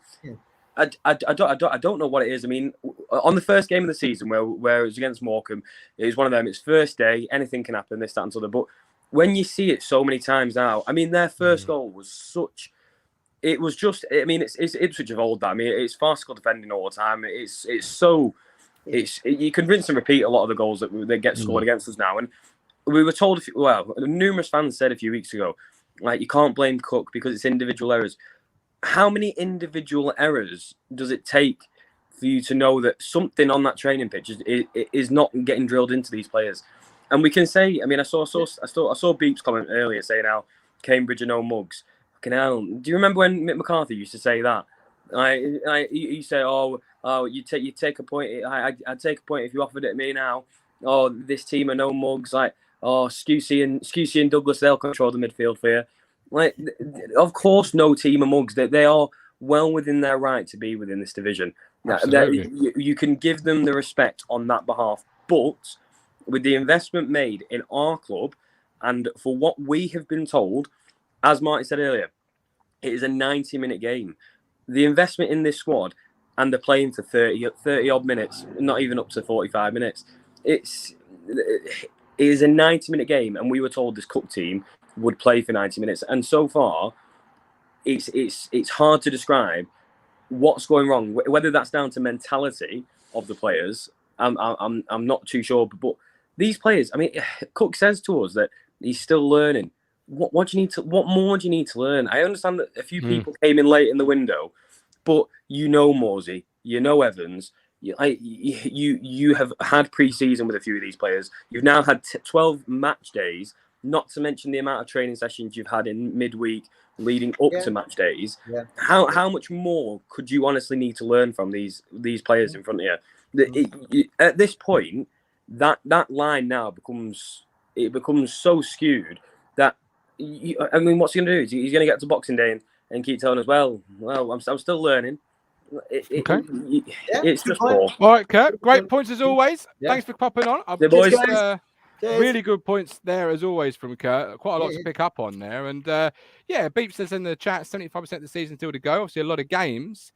I don't know what it is. I mean, on the first game of the season where it was against Morecambe, it was one of them. It's first day, anything can happen. This, that, and so on. But when you see it so many times now, I mean, their first goal was such. It was just. I mean, it's Ipswich of old. That I mean, it's farcical defending all the time. You can rinse and repeat a lot of the goals that get scored against us now. And we were told, numerous fans said a few weeks ago, like, you can't blame Cook because it's individual errors. How many individual errors does it take for you to know that something on that training pitch is not getting drilled into these players? And we can say, I mean, I saw Beep's comment earlier saying how Cambridge are no mugs. Fucking hell. Do you remember when Mick McCarthy used to say that? You say, you take a point. I'd take a point if you offered it to me now. Oh, this team are no mugs. Like, oh, Scusey and Douglas, they'll control the midfield for you. Like, of course, no team are mugs. They are well within their right to be within this division. You can give them the respect on that behalf, but with the investment made in our club, and for what we have been told, as Marty said earlier, it is a 90-minute game. The investment in this squad, and they're playing for 30 odd minutes, not even up to 45 minutes. It is a 90-minute game, and we were told this cup team would play for 90 minutes. And so far, it's hard to describe what's going wrong. Whether that's down to mentality of the players, I'm not too sure. But these players, I mean, Cook says to us that he's still learning. What more do you need to learn? I understand that a few people came in late in the window, but Morsey, Evans, you have had pre-season with a few of these players. You've now had 12 match days, not to mention the amount of training sessions you've had in midweek leading up to match days. Yeah. How much more could you honestly need to learn from these players in front of you? At this point, that line now becomes so skewed that I mean, what's he going to do? He's going to get to Boxing Day and keep telling us, well, I'm still learning. It's just poor. All right, Kurt. Great points as always. Yeah. Thanks for popping on. Boys. Cheers. Really good points there, as always, from Kurt. Quite a lot Yeah, to pick up on there. And Beep says in the chat, 75% of the season still to go. Obviously, a lot of games.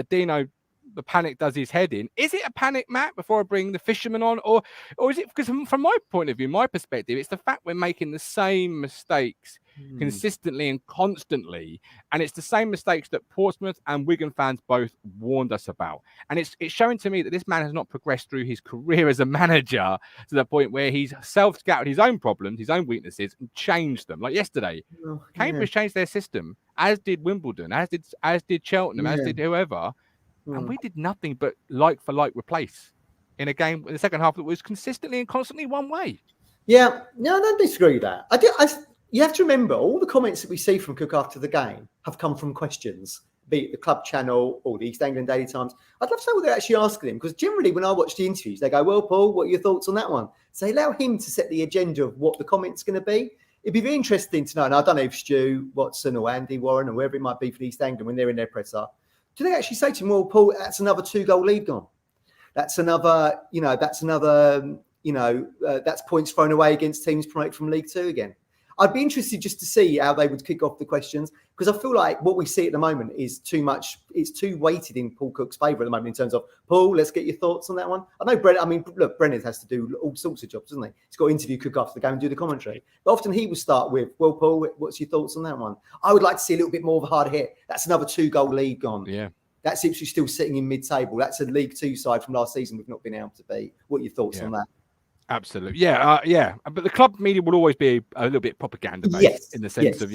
Dino, the panic does his head in. Is it a panic, Matt, before I bring the fisherman on? Or is it because, from my point of view, my perspective, it's the fact we're making the same mistakes consistently and constantly. And it's the same mistakes that Portsmouth and Wigan fans both warned us about. And it's showing to me that this man has not progressed through his career as a manager to the point where he's self-scouted his own problems, his own weaknesses, and changed them. Like yesterday, Cambridge changed their system, as did Wimbledon, as did Cheltenham, as did whoever. And we did nothing but like for like replace in a game in the second half that was consistently and constantly one way. Yeah, no, I don't disagree with that. You have to remember, all the comments that we see from Cook after the game have come from questions, be it the club channel or the East Anglian Daily Times. I'd love to know what they're actually asking him, because generally when I watch the interviews, they go, well, Paul, what are your thoughts on that one? So allow him to set the agenda of what the comment's going to be. It'd be very interesting to know, and I don't know if Stu Watson or Andy Warren or whoever it might be for the East Anglian, when they're in their presser, do they actually say to him, well, Paul, that's another 2-goal lead gone. That's points thrown away against teams promoted from League Two again. I'd be interested just to see how they would kick off the questions, because I feel like what we see at the moment is too much. It's too weighted in Paul Cook's favour at the moment in terms of, Paul, let's get your thoughts on that one. I know Brennan has to do all sorts of jobs, doesn't he? He's got to interview Cook after the game and do the commentary. But often he will start with, well, Paul, what's your thoughts on that one? I would like to see a little bit more of a hard hit. That's another 2-goal lead gone. Yeah. That's Ipswich still sitting in mid-table. That's a League Two side from last season we've not been able to beat. What are your thoughts on that? Absolutely. Yeah. But the club media will always be a little bit propaganda based in the sense of,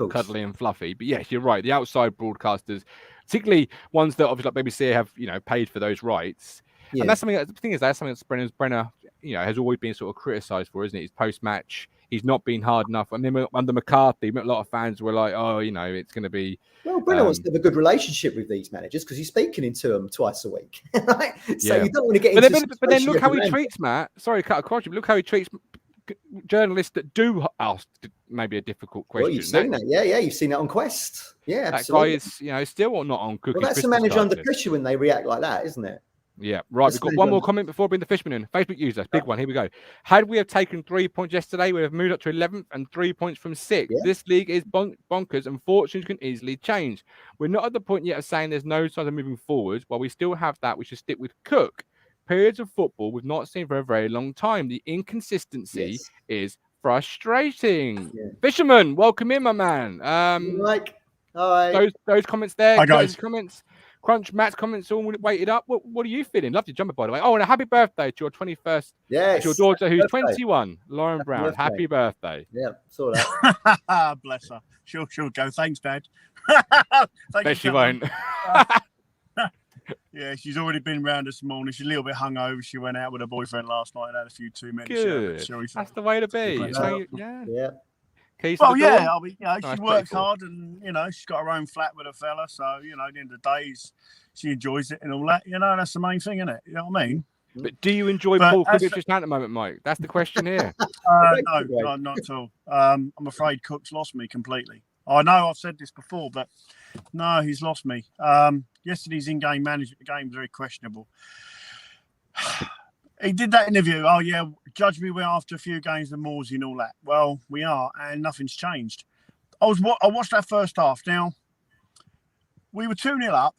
cuddly and fluffy. But yes, you're right. The outside broadcasters, particularly ones that obviously like BBC have, paid for those rights. Yeah. And that's something that Brenner, has always been sort of criticised for, isn't it? His post-match, he's not been hard enough. I mean, under McCarthy, a lot of fans were like, it's going to be... Well, Brenner wants to have a good relationship with these managers because he's speaking to them twice a week. Right? So you don't want to get into... But then look how he treats, Matt. Sorry, cut across you, but look how he treats journalists that do ask maybe a difficult question. Well, you've seen that. Yeah, you've seen that on Quest. Yeah, absolutely. That guy is, still not on Cookies. Well, that's the manager under pressure when they react like that, isn't it? Yeah, right. We've got one more comment before bringing the Fishman in. Facebook user, big one. Here we go. Had we have taken 3 points yesterday, we have moved up to 11th and 3 points from 6th. Yeah. This league is bonkers and fortunes can easily change. We're not at the point yet of saying there's no signs of moving forward. While we still have that, we should stick with Cook. Periods of football we've not seen for a very long time. The inconsistency is frustrating. Yeah. Fisherman, welcome in, my man. Hi. Those comments there. Hi, guys. Comments. Crunch, Matt's comments all weighted up. What are you feeling? Love your jumper, by the way. Oh, and a happy birthday to your 21st. Yes. To your daughter, who's 21, Lauren Brown. Happy birthday. Yeah, saw that. Bless her. She'll go. Thanks, Dad. Bet she won't. Yeah, she's already been round this morning. She's a little bit hungover. She went out with her boyfriend last night and had a few too many. Good. That's the way to be. Yeah. Keys well, to the yeah, door? I mean, she works hard and, she's got her own flat with a fella. So, at the end of the day, she enjoys it and all that. That's the main thing, isn't it? You know what I mean? But do you enjoy Paul Cook just at the moment, Mike? That's the question here. No, not at all. I'm afraid Cook's lost me completely. I know I've said this before, but no, he's lost me. Yesterday's in-game management, the game was very questionable. He did that interview. Oh, yeah, judge me well after a few games of Morsey and all that. Well, we are, and nothing's changed. I watched that first half. Now, we were 2-0 up,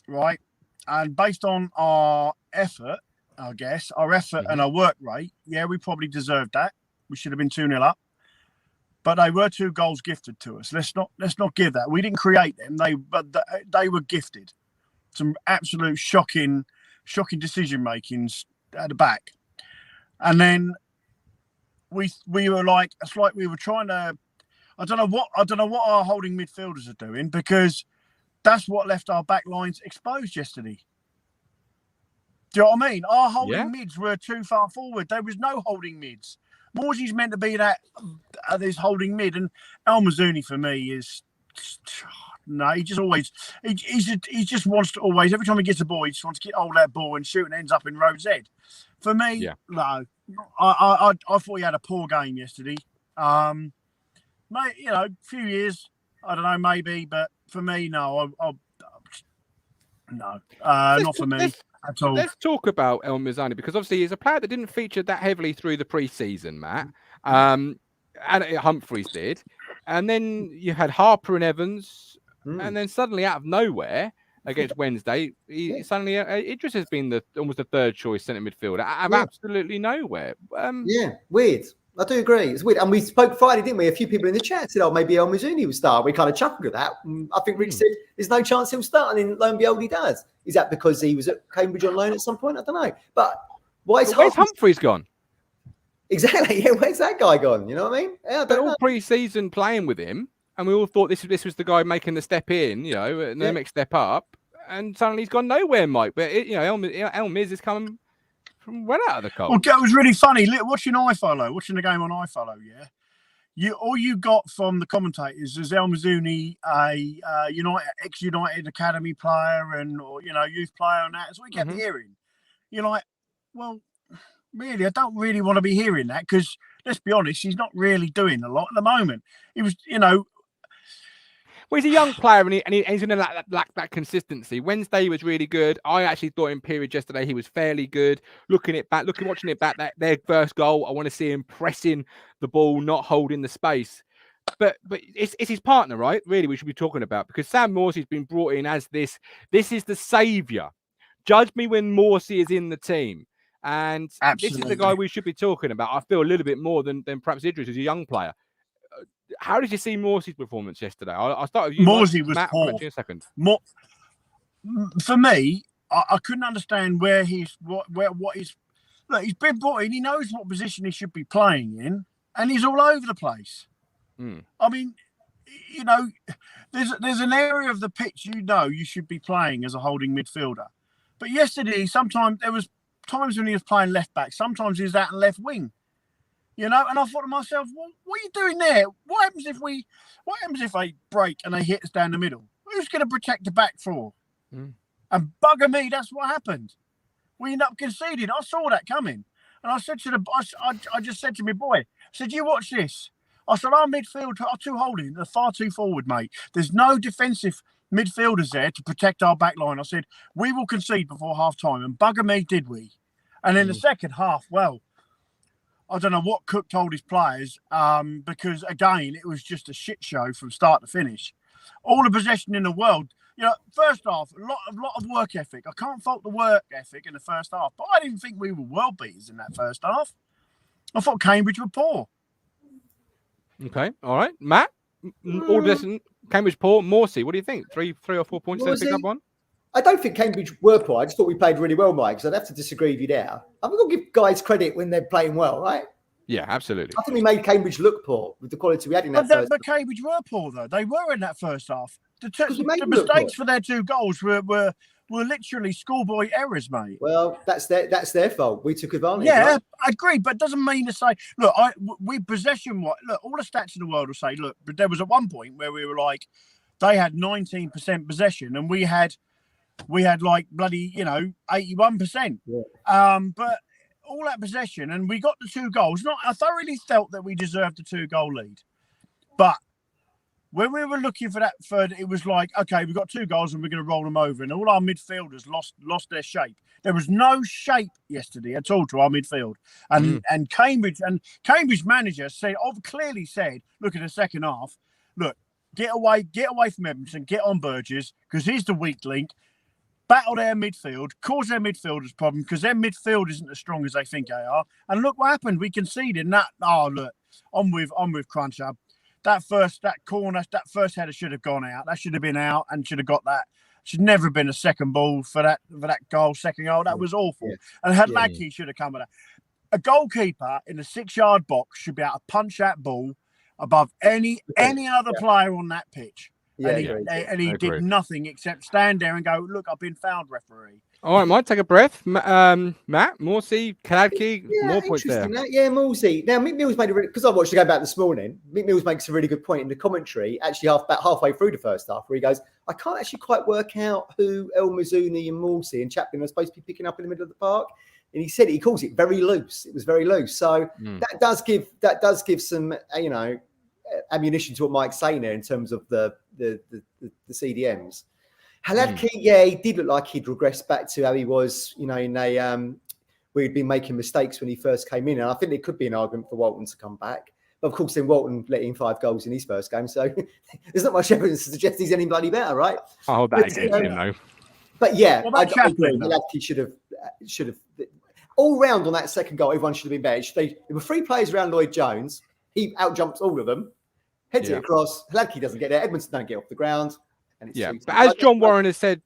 right? And based on our effort, I guess, and our work rate, yeah, we probably deserved that. We should have been 2-0 up. But they were 2 goals gifted to us. Let's not give that. We didn't create them. They were gifted. Some absolute shocking decision makings at the back, and then we were like, it's like we were trying to. I don't know what our holding midfielders are doing, because that's what left our back lines exposed yesterday. Do you know what I mean? Our holding mids were too far forward. There was no holding mids. Morsey's meant to be that this holding mid, and El Mazzuni for me is. No, he just always he just wants to always, every time he gets a ball, he just wants to get hold of that ball and shoot and ends up in Rhodes' head. For me, no. I thought he had a poor game yesterday. Mate, a few years, I don't know, maybe, but for me, no. No, not for me. at all. Let's talk about El Mizani, because obviously he's a player that didn't feature that heavily through the pre-season, Matt. And Humphreys did. And then you had Harper and Evans. And then suddenly out of nowhere against Wednesday, suddenly Idris has been almost the third choice centre midfielder out of absolutely nowhere. Weird. I do agree. It's weird. And we spoke Friday, didn't we? A few people in the chat said, maybe El Mizuni will start. We kind of chuckled at that. I think Rich said, there's no chance he'll start. And then lo and behold, he does. Is that because he was at Cambridge on loan at some point? I don't know. But where's Humphreys gone? Exactly. Yeah, where's that guy gone? You know what I mean? Yeah, They're all pre-season playing with him. And we all thought this was the guy making the step in, and the next step up. And suddenly he's gone nowhere, Mike. But, El Miz is coming from well out of the cold. Well, it was really funny. Watching the game on iFollow, all you got from the commentators is El Mizuni, a ex-United Academy player and youth player and that. That's what we kept hearing. You're like, well, really, I don't really want to be hearing that because, let's be honest, he's not really doing a lot at the moment. He was, Well, he's a young player and he's going to lack that consistency. Wednesday he was really good. I actually thought in period yesterday he was fairly good. Watching it back, their first goal, I want to see him pressing the ball, not holding the space. But it's his partner, right? Really, we should be talking about, because Sam Morsey's been brought in as this is the saviour. Judge me when Morsey is in the team. And This is the guy we should be talking about. I feel a little bit more than perhaps Idris, who's a young player. How did you see Morsey's performance yesterday? I'll start with you. Morsey was Matt, poor. in a second. For me, I couldn't understand where he's what he's. Look, he's been brought in. He knows what position he should be playing in, and he's all over the place. I mean, there's an area of the pitch you should be playing as a holding midfielder. But yesterday, sometimes there was times when he was playing left back. Sometimes he was out in left wing. And I thought to myself, well, what are you doing there? What happens if they break and they hit us down the middle? Who's going to protect the back four? And bugger me, that's what happened. We ended up conceding. I saw that coming. And I said I just said to my boy, I said, you watch this. I said, our midfield, our two holding, they're far too forward, mate. There's no defensive midfielders there to protect our back line. I said, we will concede before half time. And bugger me, did we? And in the second half, well, I don't know what Cook told his players, because, again, it was just a shit show from start to finish. All the possession in the world. First half, a lot of work ethic. I can't fault the work ethic in the first half, but I didn't think we were world beaters in that first half. I thought Cambridge were poor. Okay, all right. Matt, all possession, Cambridge poor. Morsey, what do you think? Three or 4 points to pick up on? I don't think Cambridge were poor. I just thought we played really well, Mike. So I'd have to disagree with you there. I've got to give guys credit when they're playing well, right? Yeah, absolutely. I think we made Cambridge look poor with the quality we had in that first half. But Cambridge were poor, though. They were in that first half. The mistakes for their two goals were literally schoolboy errors, mate. Well, that's their fault. We took advantage. Yeah, right? I agree, but it doesn't mean to say, look, we possession. Look, all the stats in the world will say, look, but there was at one point where we were like, they had 19% possession, and we had like bloody 81%. Yeah. But all that possession, and we got the 2 goals. I thoroughly felt that we deserved the 2-goal lead, but when we were looking for that third, it was like, okay, we've got 2 goals and we're going to roll them over. And all our midfielders lost their shape. There was no shape yesterday at all to our midfield. And Cambridge manager clearly said, look at the second half, look, get away from Edmondson, get on Burgess, because he's the weak link. Battle their midfield, cause their midfielders problem, because their midfield isn't as strong as they think they are. And look what happened. We conceded. And I'm with Cruncher. That first header should have gone out. That should have been out and should have got that. Should never have been a second ball for that goal, second goal. That was awful. Yeah. And Hadlaki should have come with that. A goalkeeper in the 6-yard box should be able to punch that ball above any other player on that pitch. Yeah, and he did nothing except stand there and go, look, I've been fouled, referee. All right, Mike, take a breath. Matt, Morsey, Kadki, more points there. Yeah, Morsey. Now, Mick Mills made because I watched the game back this morning. Mick Mills makes a really good point in the commentary, actually about halfway through the first half, where he goes, I can't actually quite work out who El Mizuni and Morsey and Chaplin are supposed to be picking up in the middle of the park. And he said he calls it very loose. It was very loose. So that does give some, ammunition to what Mike's saying there in terms of the CDMs. Hladky, yeah, he did look like he'd regressed back to how he was, in a where he'd been making mistakes when he first came in. And I think there could be an argument for Walton to come back. But of course, then Walton let in 5 goals in his first game. So there's not much evidence to suggest he's any bloody better, right? I'll hold that against him, though. But yeah, What about Chaplin, though? Hladky should have all round on that second goal. Everyone should have been better. There were 3 players around Lloyd Jones. He outjumps all of them, heads it across. Hladky doesn't get there. Edmondson don't get off the ground. And it's but as John Warren has said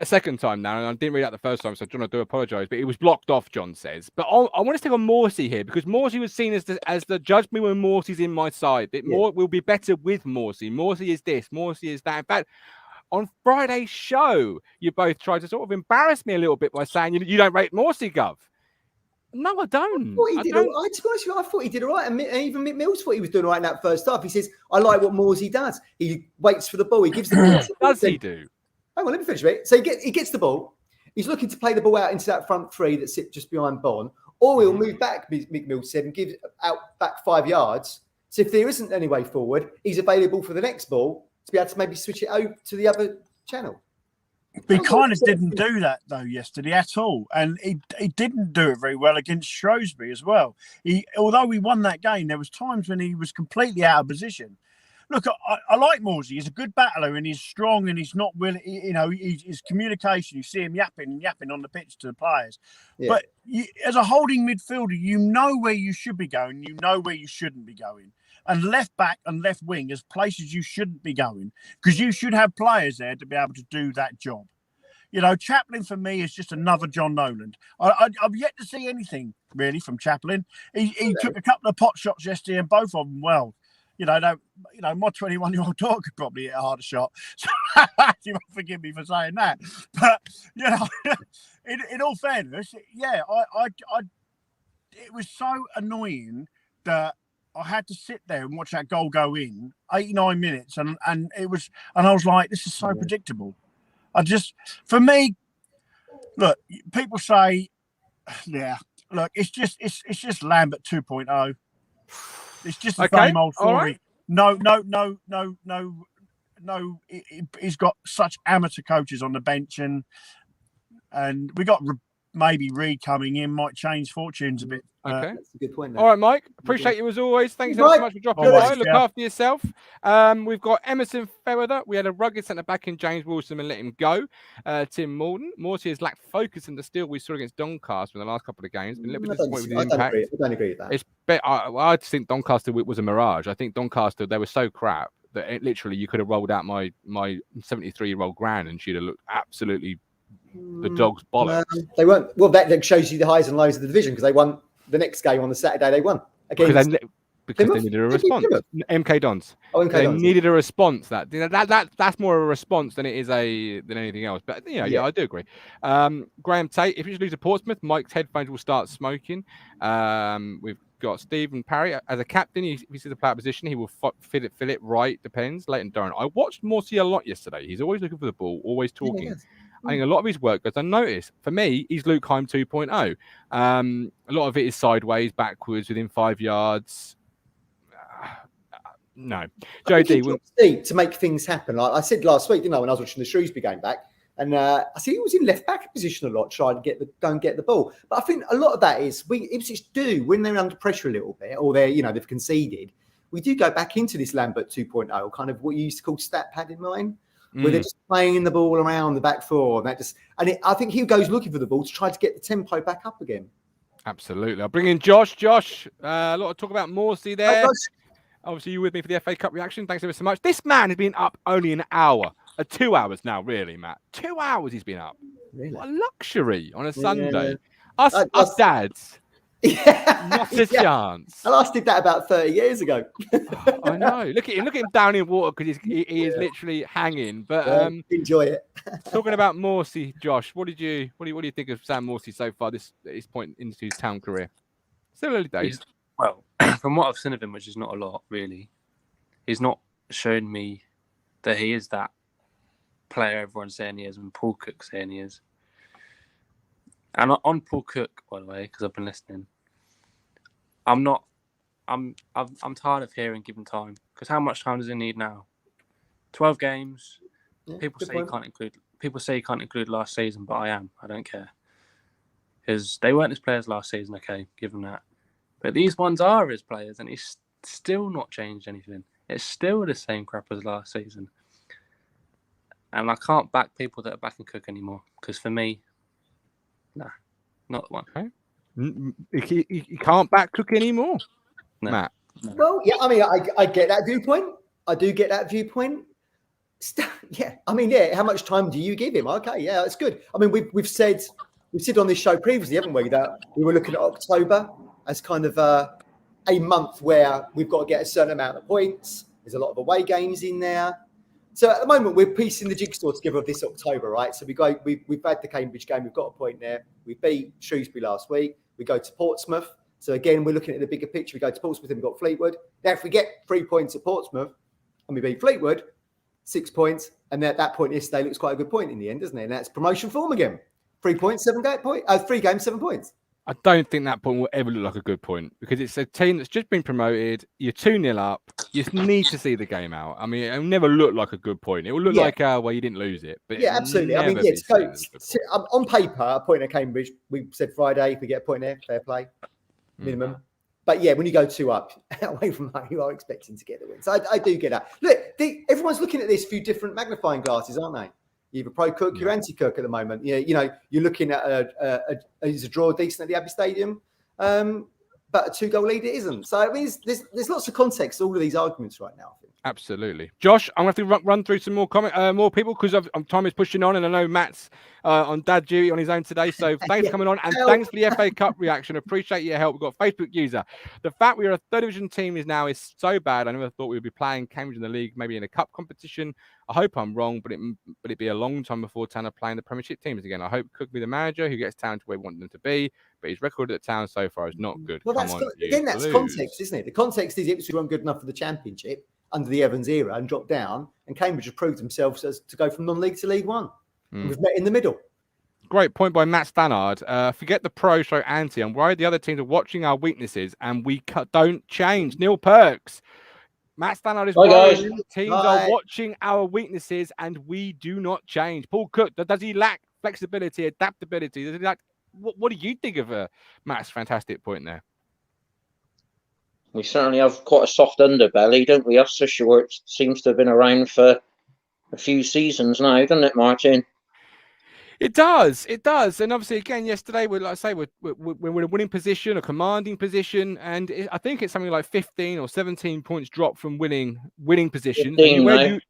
a second time now, and I didn't read out the first time, so John, I do apologise, but it was blocked off, John says. But I want to stick on Morsey here, because Morsey was seen as the judge me when Morsey's in my side. Will be better with Morsey. Morsey is this, Morsey is that. In fact, on Friday's show, you both tried to sort of embarrass me a little bit by saying you don't rate Morsey, Gov. No, I don't. To be honest with you, I thought he did all right. And even Mick Mills thought he was doing all right in that first half. He says, I like what Morsey does. He waits for the ball. He gives the ball. Does he do? Hang on, let me finish it. So he gets the ball. He's looking to play the ball out into that front 3 that sit just behind Bon. Or he'll move back, Mick Mills said, and give out back 5 yards. So if there isn't any way forward, he's available for the next ball to be able to maybe switch it over to the other channel. He kind of didn't do that, though, yesterday at all. And he didn't do it very well against Shrewsbury as well. Although we won that game, there was times when he was completely out of position. Look, I like Morsey. He's a good battler and he's strong and he's not willing, his communication, you see him yapping on the pitch to the players. Yeah. But as a holding midfielder, you know where you should be going, you know where you shouldn't be going. And left back and left wing is places you shouldn't be going, because you should have players there to be able to do that job. Chaplin for me is just another John Noland. I've yet to see anything really from Chaplin. He took a couple of pot shots yesterday and both of them well. My 21-year-old dog could probably hit a harder shot. So you won't forgive me for saying that. But in all fairness, it was so annoying that I had to sit there and watch that goal go in 89 minutes, and I was like, this is so predictable. For me, look, people say, it's just Lambert 2.0. It's just the same old story. Right. No. He's got such amateur coaches on the bench, and we got maybe Reed coming in might change fortunes a bit. Okay, that's a good point. All right, Mike. Appreciate you as always. Thanks so much for dropping by. Look after yourself. We've got Emerson Ferreira. We had a rugged centre back in James Wilson and let him go. Tim Morton. Morsey has lacked focus in the steal we saw against Doncaster in the last couple of games. Been a little bit disappointed with his impact. I don't agree with that. I just think Doncaster was a mirage. I think Doncaster, they were so crap that literally you could have rolled out my 73-year-old gran and she'd have looked absolutely the dog's bollocks. They weren't. Well, that shows you the highs and lows of the division, because they won the next game on the Saturday. They won because they needed a response. MK Dons. They needed a response. That's more of a response than it is than anything else. But I do agree. Graham Tate. If you lose to Portsmouth, Mike's headphones will start smoking. We've got Stephen Parry as a captain. If he sees a player position, he will fill it right. Depends. Leighton Durham. I watched Morsey a lot yesterday. He's always looking for the ball, always talking. Yeah, I think a lot of his work goes unnoticed. For me, he's Luke Heim 2.0. A lot of it is sideways, backwards, within 5 yards. No. JD to make things happen. Like I said last week, when I was watching the Shrewsbury game back, and I see he was in left back position a lot, trying to go and get the ball. But I think a lot of that is Ipswich do when they're under pressure a little bit, or they've conceded. We do go back into this Lambert 2.0, kind of what you used to call stat pad in mine. Where they're just playing the ball around the back four, I think he goes looking for the ball to try to get the tempo back up again. Absolutely. I'll bring in Josh. Josh, a lot of talk about Morsey there. Obviously, you were with me for the FA Cup reaction. Thanks ever so much. This man has been up only an hour, 2 hours now, really, Matt. 2 hours he's been up. Really? What a luxury on a Sunday. Us dads. Yeah, not a chance. I last did that about 30 years ago. I know. Look at him down in water because he is literally hanging. But enjoy it. Talking about Morsey, Josh, what do you think of Sam Morsey so far this point into his Town career? Still early days. Well, from what I've seen of him, which is not a lot really, he's not shown me that he is that player everyone's saying he is and Paul Cook's saying he is. And on Paul Cook, by the way, because I've been listening, I'm tired of hearing given time, because how much time does he need now? 12 games. Yeah, people say he can't include people say you can't include last season, but I am. I don't care. Because they weren't his players last season, okay, give him that. But these ones are his players, and he's still not changed anything. It's still the same crap as last season. And I can't back people that are backing Cook anymore. Because for me, nah, not the one. Okay. You can't back Cook anymore, No. Matt. No. Well, yeah, I mean, I get that viewpoint. I do get that viewpoint. Yeah, I mean, yeah. How much time do you give him? Okay, yeah, it's good. I mean, we've said on this show previously, haven't we, that we were looking at October as kind of a month where we've got to get a certain amount of points. There's a lot of away games in there. So at the moment, we're piecing the jigsaw together of this October, right? So we've had the Cambridge game. We've got a point there. We beat Shrewsbury last week. We go to Portsmouth. So again, we're looking at the bigger picture. We go to Portsmouth and we've got Fleetwood. Now, if we get 3 points at Portsmouth and we beat Fleetwood, 6 points, and at that point yesterday looks quite a good point in the end, doesn't it? And that's promotion form again. 3 points, 7 points. 3 games, 7 points. I don't think that point will ever look like a good point because it's a team that's just been promoted. You're 2-0 up. You need to see the game out. I mean, it'll never look like a good point. It will look like, well, you didn't lose it. But yeah, absolutely. I mean, on paper, a point at Cambridge, we said Friday, if we get a point there, fair play, minimum. But yeah, when you go 2 up away from home, you are expecting to get the win. So I do get that. Look, everyone's looking at this through different magnifying glasses, aren't they? You're either pro-Cook, you're anti-Cook at the moment. Yeah, you know, you're looking at is a draw decent at the Abbey Stadium, but a 2-goal lead it isn't. So I mean, there's lots of context to all of these arguments right now. I think. Absolutely, Josh. I'm going to have to run through some more more people because time is pushing on, and I know Matt's on dad duty on his own today. So thanks for coming on, and thanks for the FA Cup reaction. Appreciate your help. We've got a Facebook user. The fact we are a third division team is so bad. I never thought we would be playing Cambridge in the league, maybe in a cup competition. I hope I'm wrong, but it'd be a long time before Town are playing the Premiership teams again. I hope Cook be the manager who gets Town to where we want them to be, but his record at Town so far is not good. Well, that's context, isn't it? The context is Ipswich weren't good enough for the Championship under the Evans era and dropped down, and Cambridge have proved themselves as to go from non-league to League One. We've met in the middle. Great point by Matt Stannard. Forget the pro, show anti. I'm worried the other teams are watching our weaknesses and we don't change. Neil Perks. Matt Stannard is worried. Teams are watching our weaknesses and we do not change. Paul Cook, does he lack flexibility, adaptability? Does he lack? What do you think of Matt's fantastic point there? We certainly have quite a soft underbelly, don't we? That's for sure. It seems to have been around for a few seasons now, doesn't it, Martin? It does. And obviously, again, yesterday, we're in a winning position, a commanding position, and I think it's something like 15 or 17 points drop from winning positions. 15,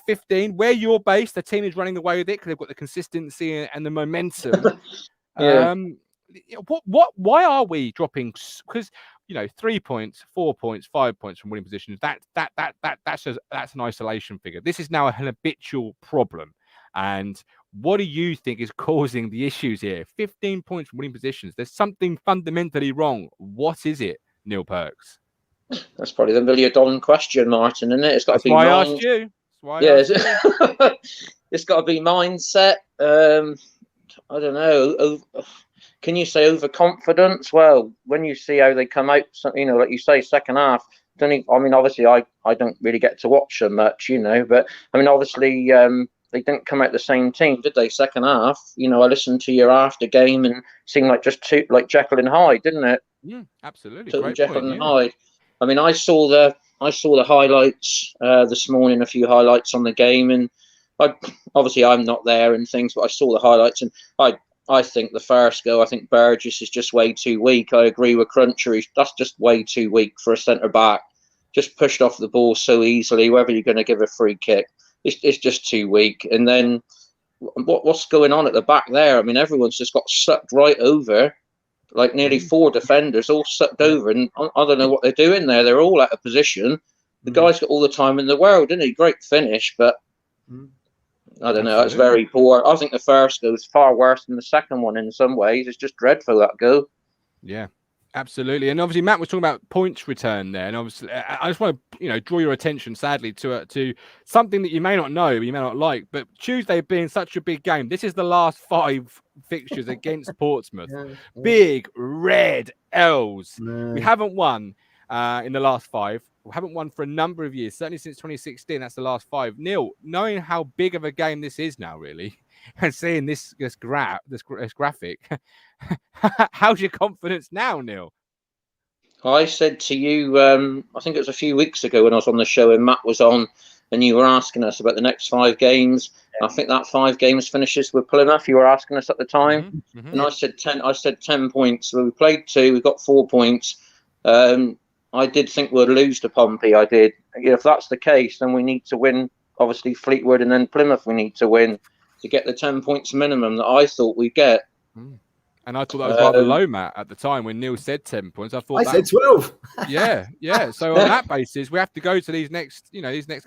15. Where you're based, the team is running away with it because they've got the consistency and the momentum. Yeah. Why are we dropping? Because 3 points, 4 points, 5 points from winning positions. That's an isolation figure. This is now an habitual problem. And what do you think is causing the issues here? 15 points from winning positions. There's something fundamentally wrong. What is it, Neil Perks? That's probably the $1 million question, Martin, isn't it? It's got to be. Why I asked you. It's got to be mindset. I don't know. Can you say overconfidence? Well, when you see how they come out, like you say, second half. Obviously, I don't really get to watch them much, but I mean, obviously, they didn't come out the same team, did they? Second half, I listened to your after game and seemed like just like Jekyll and Hyde, didn't it? Yeah, absolutely. Total Jekyll and Hyde. I mean, I saw the highlights this morning, a few highlights on the game, and I'm not there and things, but I saw the highlights, and I think the first goal, I think Burgess is just way too weak. I agree with Cruncher. That's just way too weak for a centre back. Just pushed off the ball so easily. Whether you're going to give a free kick, it's just too weak. And then what's going on at the back there? I mean, everyone's just got sucked right over. Like nearly 4 defenders all sucked over, and I don't know what they're doing there. They're all out of position. The guy's got all the time in the world, didn't he? Great finish, but I don't know. It's very poor. I think the first goal is far worse than the second one in some ways. It's just dreadful, that goal. Yeah, absolutely. And obviously, Matt was talking about points return there. And obviously, I just want to, draw your attention, sadly, to something that you may not know, you may not like. But Tuesday being such a big game, this is the last 5 fixtures against Portsmouth. Big red L's. We haven't won. in the last 5. We haven't won for a number of years, certainly since 2016. That's the last 5. Neil, knowing how big of a game this is now, really, and seeing this graphic, how's your confidence now, Neil? I said to you, I think it was a few weeks ago when I was on the show and Matt was on, and you were asking us about the next 5 games. I think that 5 games finishes with Plymouth. You were asking us at the time, and I said 10. I said 10 points. So we played 2. We got 4 points. I did think we'd lose to Pompey. I did. If that's the case, then we need to win. Obviously, Fleetwood and then Plymouth. We need to win to get the 10 points minimum that I thought we'd get. And I thought that was rather low, Matt, at the time when Neil said 10 points. I thought I said 12. yeah. So on that basis, we have to go to these next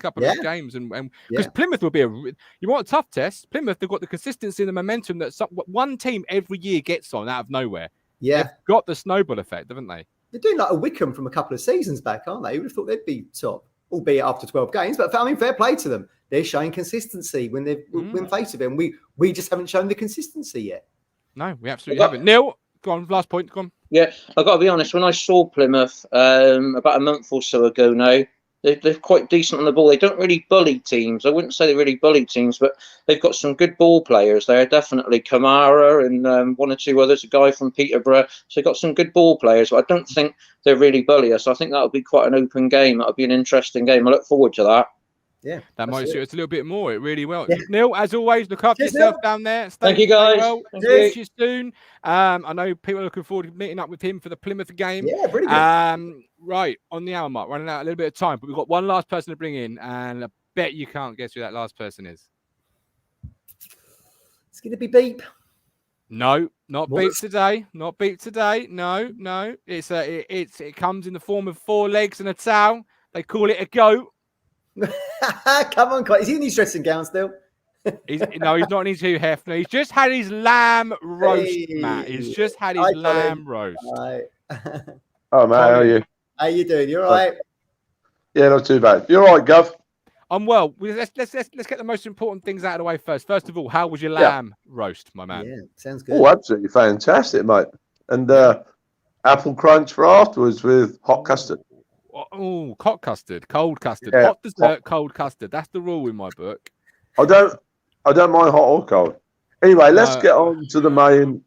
couple of games, and because Plymouth will be you want a tough test. Plymouth, they've got the consistency and the momentum that one team every year gets on out of nowhere. Yeah, they've got the snowball effect, haven't they? They're doing like a Wickham from a couple of seasons back, aren't they? You would have thought they'd be top, albeit after 12 games. But I mean, fair play to them. They're showing consistency when they've when faced with them. We just haven't shown the consistency yet. No, we absolutely haven't. Neil, go on, last point, go on. Yeah, I've got to be honest. When I saw Plymouth about a month or so ago now, they're quite decent on the ball. They don't really bully teams. I wouldn't say they really bully teams, but they've got some good ball players there. Definitely Kamara and 1 or 2 others, a guy from Peterborough. So they've got some good ball players, but I don't think they really bully us. I think that'll be quite an open game. That'll be an interesting game. I look forward to that. Yeah, that might suit us a little bit more. It really will. Yeah. Neil, as always, look after yourself down there. Thank you, guys. Well. See you soon. I know people are looking forward to meeting up with him for the Plymouth game. Yeah, pretty good. Right, on the hour mark, running out a little bit of time, but we've got one last person to bring in, and I bet you can't guess who that last person is. It's going to be Beep. No, not Beep today. Not Beep today. No. It comes in the form of 4 legs and a towel. They call it a goat. Come on, is he in his dressing gown still? He's not in his Hugh Hefner. He's just had his lamb roast, Matt. He's just had his lamb roast. Oh, Matt, how are you? How you doing? You all right? Yeah, not too bad. You all right, Gov? I'm well. Let's get the most important things out of the way first. First of all, how was your lamb roast, my man? Yeah, sounds good. Oh, absolutely fantastic, mate. And apple crunch for afterwards with hot custard. Oh, hot custard, cold custard, hot dessert, cold custard. That's the rule in my book. I don't mind hot or cold. Anyway, let's get on to the main.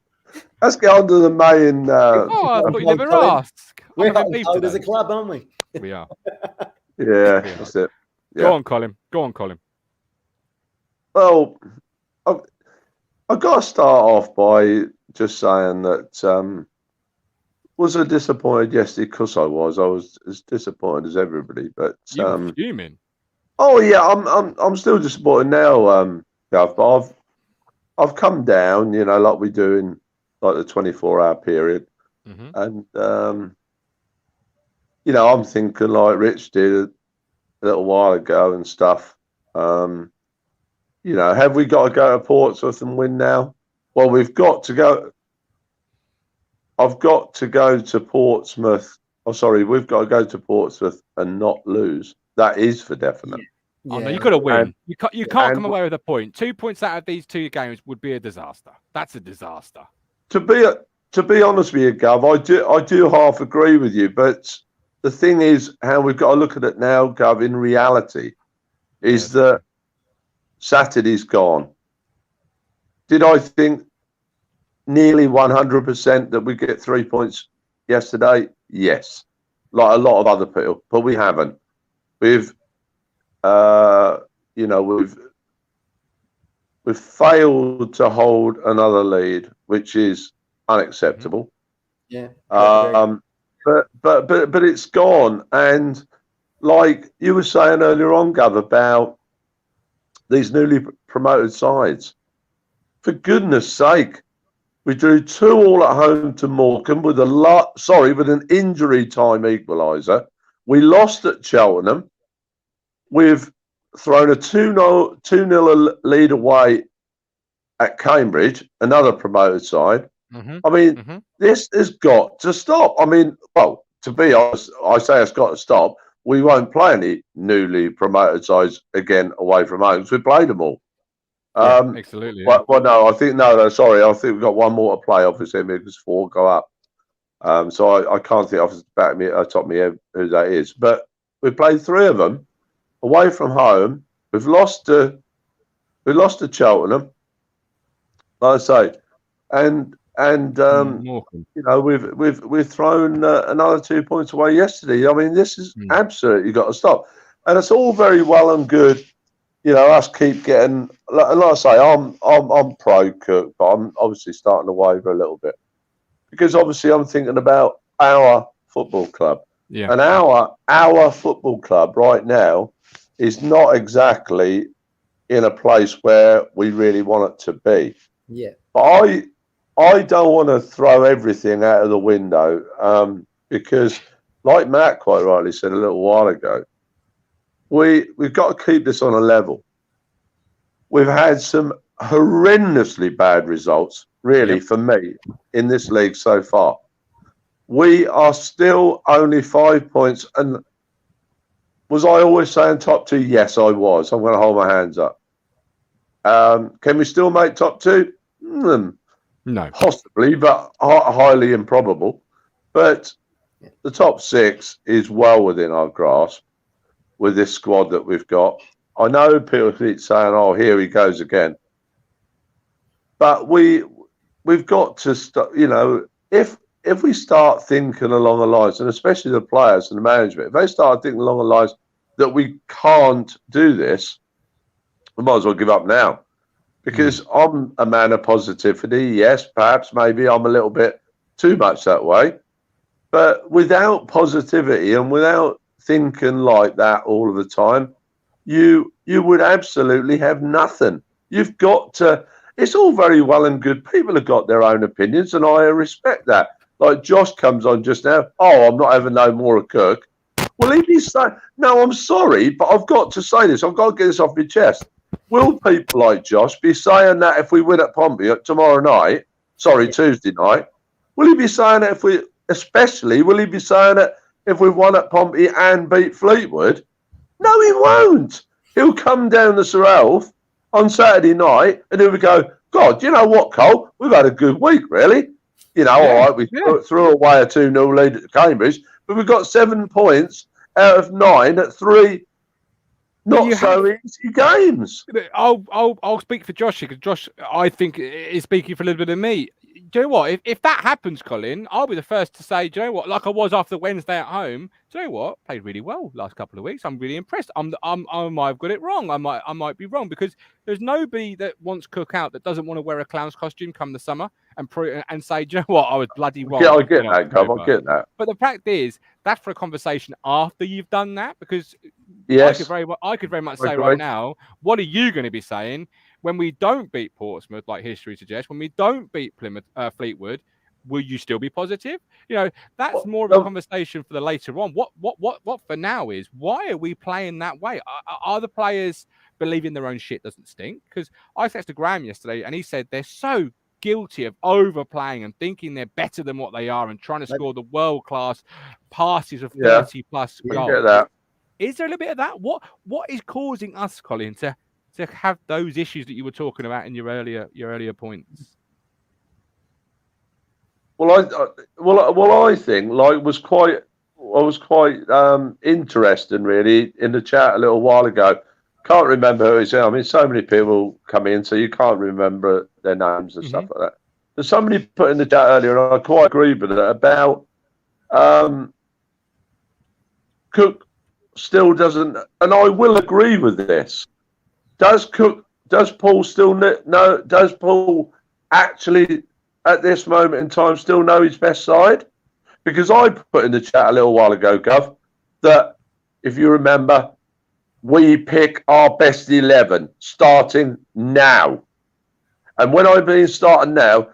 Let's get on to the main. I thought you never asked. We're hot and cold as a club, aren't we? We are. Yeah, that's it. Yeah. Go on, Colin. Well, I've got to start off by just saying that was I disappointed yesterday? Because I was as disappointed as everybody. But you were fuming. Oh yeah, I'm still disappointed now, Gav. But I've come down, like we do in like the 24-hour period, and I'm thinking like Rich did a little while ago and stuff. Have we got to go to Portsmouth and win now? Well, we've got to go. I've got to go to Portsmouth. We've got to go to Portsmouth and not lose. That is for definite. Yeah. Oh no, you got to win. You can't come away with a point. 2 points out of these 2 games would be a disaster. That's a disaster. To be honest with you, Gov, I do half agree with you, but the thing is, how we've got to look at it now, Gov, in reality, is that Saturday's gone. Did I think nearly 100% that we get 3 points yesterday? Yes, like a lot of other people, but we haven't. We've failed to hold another lead, which is unacceptable. Yeah. But it's gone, and like you were saying earlier on, Gov, about these newly promoted sides. For goodness sake, we drew 2-2 at home to Morecambe with an injury time equaliser. We lost at Cheltenham. We've thrown a 2-0 lead away at Cambridge, another promoted side. I mean, this has got to stop. I mean, well, to be honest, I say it's got to stop. We won't play any newly promoted sides again away from home because we played them all. Absolutely. Well, no, I think we've got one more to play, obviously, because 4 go up. So I can't think off the back of me, top of my head who that is. But we played 3 of them away from home. We've lost to Cheltenham, like I say, and you know, we've thrown another 2 points away yesterday. I mean, this is absolutely got to stop. And it's all very well and good, you know, us keep getting. Like I say, I'm pro Cook, but I'm obviously starting to waver a little bit because obviously I'm thinking about our football club, and our football club right now is not exactly in a place where we really want it to be. Yeah, but I don't want to throw everything out of the window because, like Matt quite rightly said a little while ago, we've got to keep this on a level. We've had some horrendously bad results, really, for me, in this league so far. We are still only 5 points. And was I always saying top 2? Yes, I was. I'm going to hold my hands up. Can we still make top 2? No. Possibly, but highly improbable. But the top 6 is well within our grasp with this squad that we've got. I know people keep saying, "Oh, here he goes again," but we've got to start. You know, if we start thinking along the lines, and especially the players and the management, if they start thinking along the lines that we can't do this, we might as well give up now. Because I'm a man of positivity. Yes, perhaps maybe I'm a little bit too much that way, but without positivity and without thinking like that all of the time, you would absolutely have nothing. You've got to. It's all very well and good. People have got their own opinions, and I respect that. Like Josh comes on just now. Oh, I'm not having no more of Cook. Well, if he's saying, no, I'm sorry, but I've got to say this. I've got to get this off my chest. Will people like Josh be saying that if we win at Pompey tomorrow night? Sorry, Tuesday night. Will he be saying it will he be saying it if we won at Pompey and beat Fleetwood? No, he won't. He'll come down to Sir Alf on Saturday night and he'll go, God, you know what, Cole? We've had a good week, really. You know, all right, we threw away a 2-0 lead at Cambridge, but we've got 7 points out of 9 at 3 easy games. I'll speak for Josh because Josh, I think, is speaking for a little bit of me. Do you know what? If that happens, Colin, I'll be the first to say, do you know what? Like I was after Wednesday at home. Do you know what? Played really well last couple of weeks. I'm really impressed. I might have got it wrong. I might be wrong because there's nobody that wants Cook out that doesn't want to wear a clown's costume come the summer and say, do you know what? I was bloody wrong. Yeah, I get that, Gov. I get that. But the fact is, that's for a conversation after you've done that because yes, I could very much say right now, what are you going to be saying when we don't beat Portsmouth, like history suggests, when we don't beat Fleetwood? Will you still be positive? You know, that's more of a conversation for the later on. What for now is, why are we playing that way? Are the players believing their own shit doesn't stink? Because I texted Graham yesterday and he said they're so guilty of overplaying and thinking they're better than what they are and trying to score the world-class passes of 30 plus goals. Get that. Is there a little bit of that? What is causing us, Colin, to have those issues that you were talking about in your earlier points? Well, I think I was quite interested really in the chat a little while ago. Can't remember who it's. I mean, so many people come in, so you can't remember their names and stuff like that. There's somebody put in the chat earlier, and I quite agree with it about Cook still doesn't, and I will agree with this. Does Paul still know? Does Paul actually at this moment in time still know his best side? Because I put in the chat a little while ago, Gov, that if you remember, we pick our best 11 starting now. And when I mean starting now,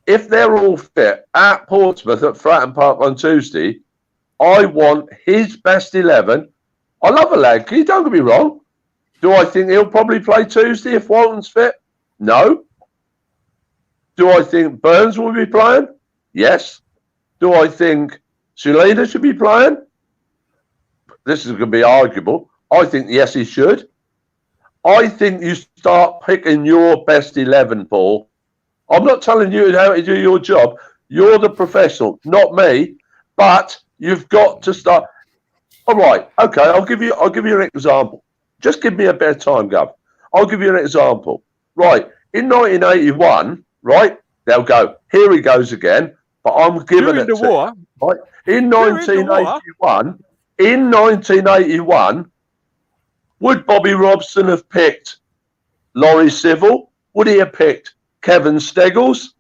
if they're all fit at Portsmouth at Fratton Park on Tuesday, I want his best 11. I love a lad. Don't get me wrong. Do I think he'll probably play Tuesday if Walton's fit? No. Do I think Burns will be playing? Yes. Do I think Sulina should be playing? This is going to be arguable. I think, yes, he should. I think you start picking your best 11, Paul. I'm not telling you how to do your job. You're the professional, not me. But you've got to start. All right, okay. I'll give you an example. Just give me a bit of time, Gov. I'll give you an example. Right, in 1981, right, they'll go, here he goes again, but I'm giving it to war. right? In 1981, would Bobby Robson have picked Laurie Civil? Would he have picked Kevin Steggles?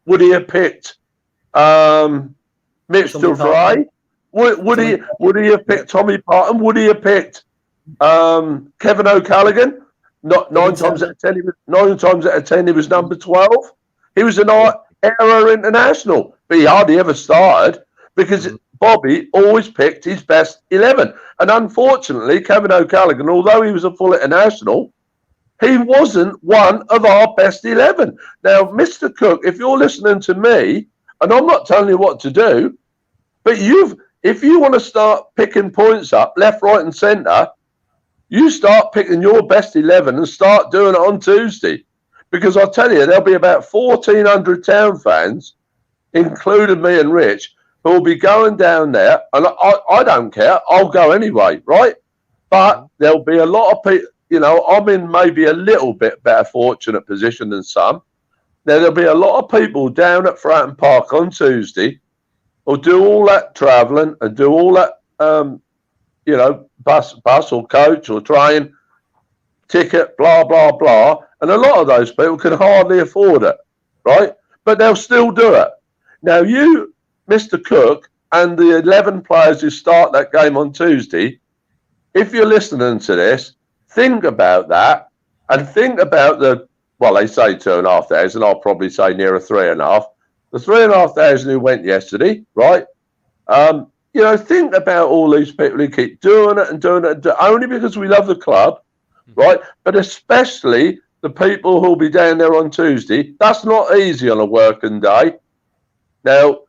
Would he have picked Mitch DeVray? Would he have picked Tommy Parton? Would he have picked Kevin O'Callaghan? Not 9 times out of 10. 9 times out of 10, he was number 12. He was an error international, but he hardly ever started because Bobby always picked his best 11. And unfortunately, Kevin O'Callaghan, although he was a full international, he wasn't one of our best 11. Now, Mr. Cook, if you're listening to me, and I'm not telling you what to do, but if you want to start picking points up left, right, and centre, you start picking your best 11 and start doing it on Tuesday. Because I'll tell you, there'll be about 1,400 Town fans, including me and Rich, who will be going down there. And I don't care. I'll go anyway, right? But there'll be a lot of people, you know, I'm in maybe a little bit better fortunate position than some. Now, there'll be a lot of people down at Fratton Park on Tuesday who'll do all that travelling and do all that, you know, bus or coach or train, ticket, blah, blah, blah. And a lot of those people can hardly afford it, right? But they'll still do it. Now, you, Mr. Cook, and the 11 players who start that game on Tuesday, if you're listening to this, think about that and think about well, they say 2,500, I'll probably say nearer 3,500. The 3,500 who went yesterday, right? You know, think about all these people who keep doing it and doing it, only because we love the club, right? But especially the people who'll be down there on Tuesday. That's not easy on a working day. Now,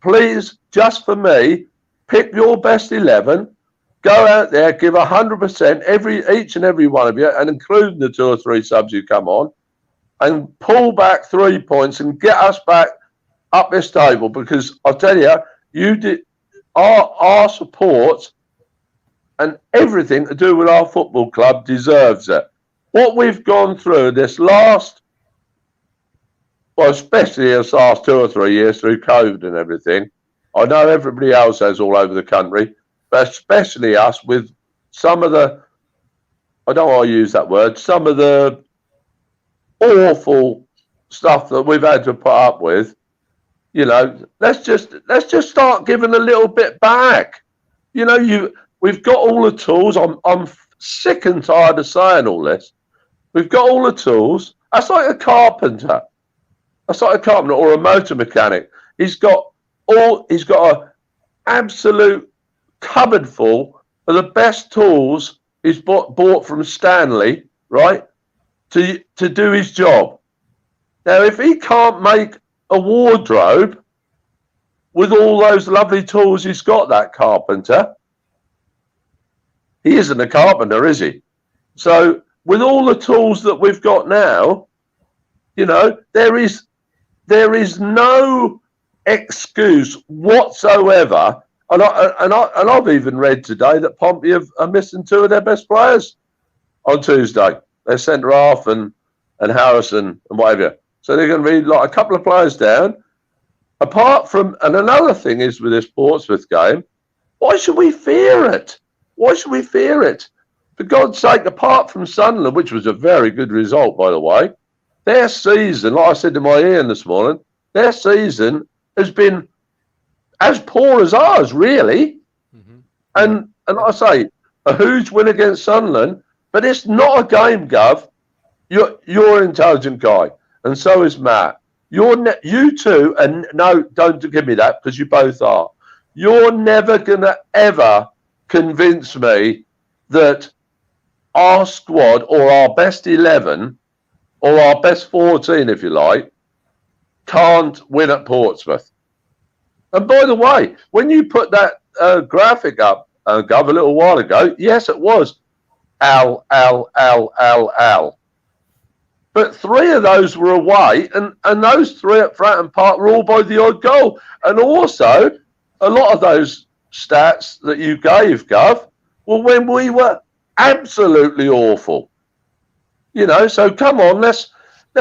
please, just for me, pick your best 11, go out there, give 100%, each and every one of you, and including the 2 or 3 subs who come on, and pull back 3 points and get us back up this table. Because I'll tell you, you did our support and everything to do with our football club deserves it. What we've gone through this last, well, especially this last 2 or 3 years through COVID and everything, I know everybody else has all over the country, but especially us with some of the, I don't want to use that word, some of the awful stuff that we've had to put up with. You know, let's just start giving a little bit back. You know, we've got all the tools. I'm sick and tired of saying all this. We've got all the tools. That's like a carpenter. That's like a carpenter or a motor mechanic. He's got an absolute cupboard full of the best tools he's bought from Stanley, right, to do his job. Now, if he can't make a wardrobe with all those lovely tools he's got, that carpenter, he isn't a carpenter, is he? So with all the tools that we've got now, you know, there is no excuse whatsoever. And I've even read today that Pompey are missing 2 of their best players on Tuesday. Their centre half and Harrison and whatever. So they're going to be like a couple of players down. Apart from, and another thing is with this Portsmouth game, why should we fear it? Why should we fear it? For God's sake, apart from Sunderland, which was a very good result, by the way, their season, like I said to my Ian this morning, their season has been as poor as ours, really. Mm-hmm. And like I say, a huge win against Sunderland, but it's not a game, Gov. You're an intelligent guy, and so is Matt. You two, and no, don't give me that, because you both are. You're never going to ever convince me that our squad or our best 11 or our best 14, if you like, can't win at Portsmouth. And by the way, when you put that graphic up, Gov, a little while ago, yes, it was Al. but 3 of those were away, and those 3 at Fratton Park were all by the odd goal. And also, a lot of those stats that you gave, Gov, were when we were absolutely awful. You know, so come on, let's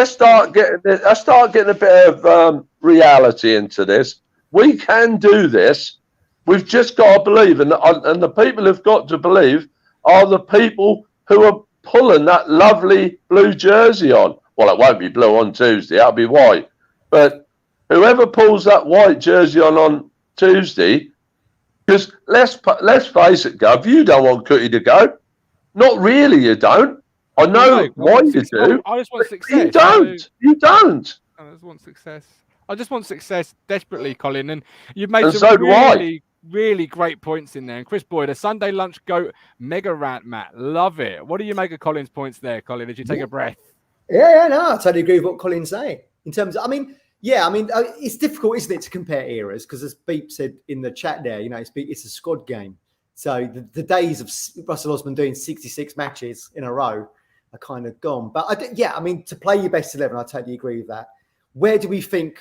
start getting a bit of reality into this. We can do this. We've just got to believe, and the people who've got to believe are the people who are pulling that lovely blue jersey on. Well, it won't be blue on Tuesday; it'll be white. But whoever pulls that white jersey on Tuesday, because let's face it, Gov, you don't want Cookie to go. Not really, you don't. I know why you do. I just want success. You don't. You don't. I just want success. I just want success desperately, Colin. And you've made And some so do I. really great points in there. And Chris Boyd, a Sunday lunch goat, mega rant, Matt. Love it. What do you make of Colin's points there, Colin, as you take a breath? Yeah, no, I totally agree with what Colin's saying. In terms of, it's difficult, isn't it, to compare eras? Because as Beep said in the chat there, you know, it's a squad game. So the days of Russell Osman doing 66 matches in a row are kind of gone. But to play your best 11, I totally agree with that. Where do we think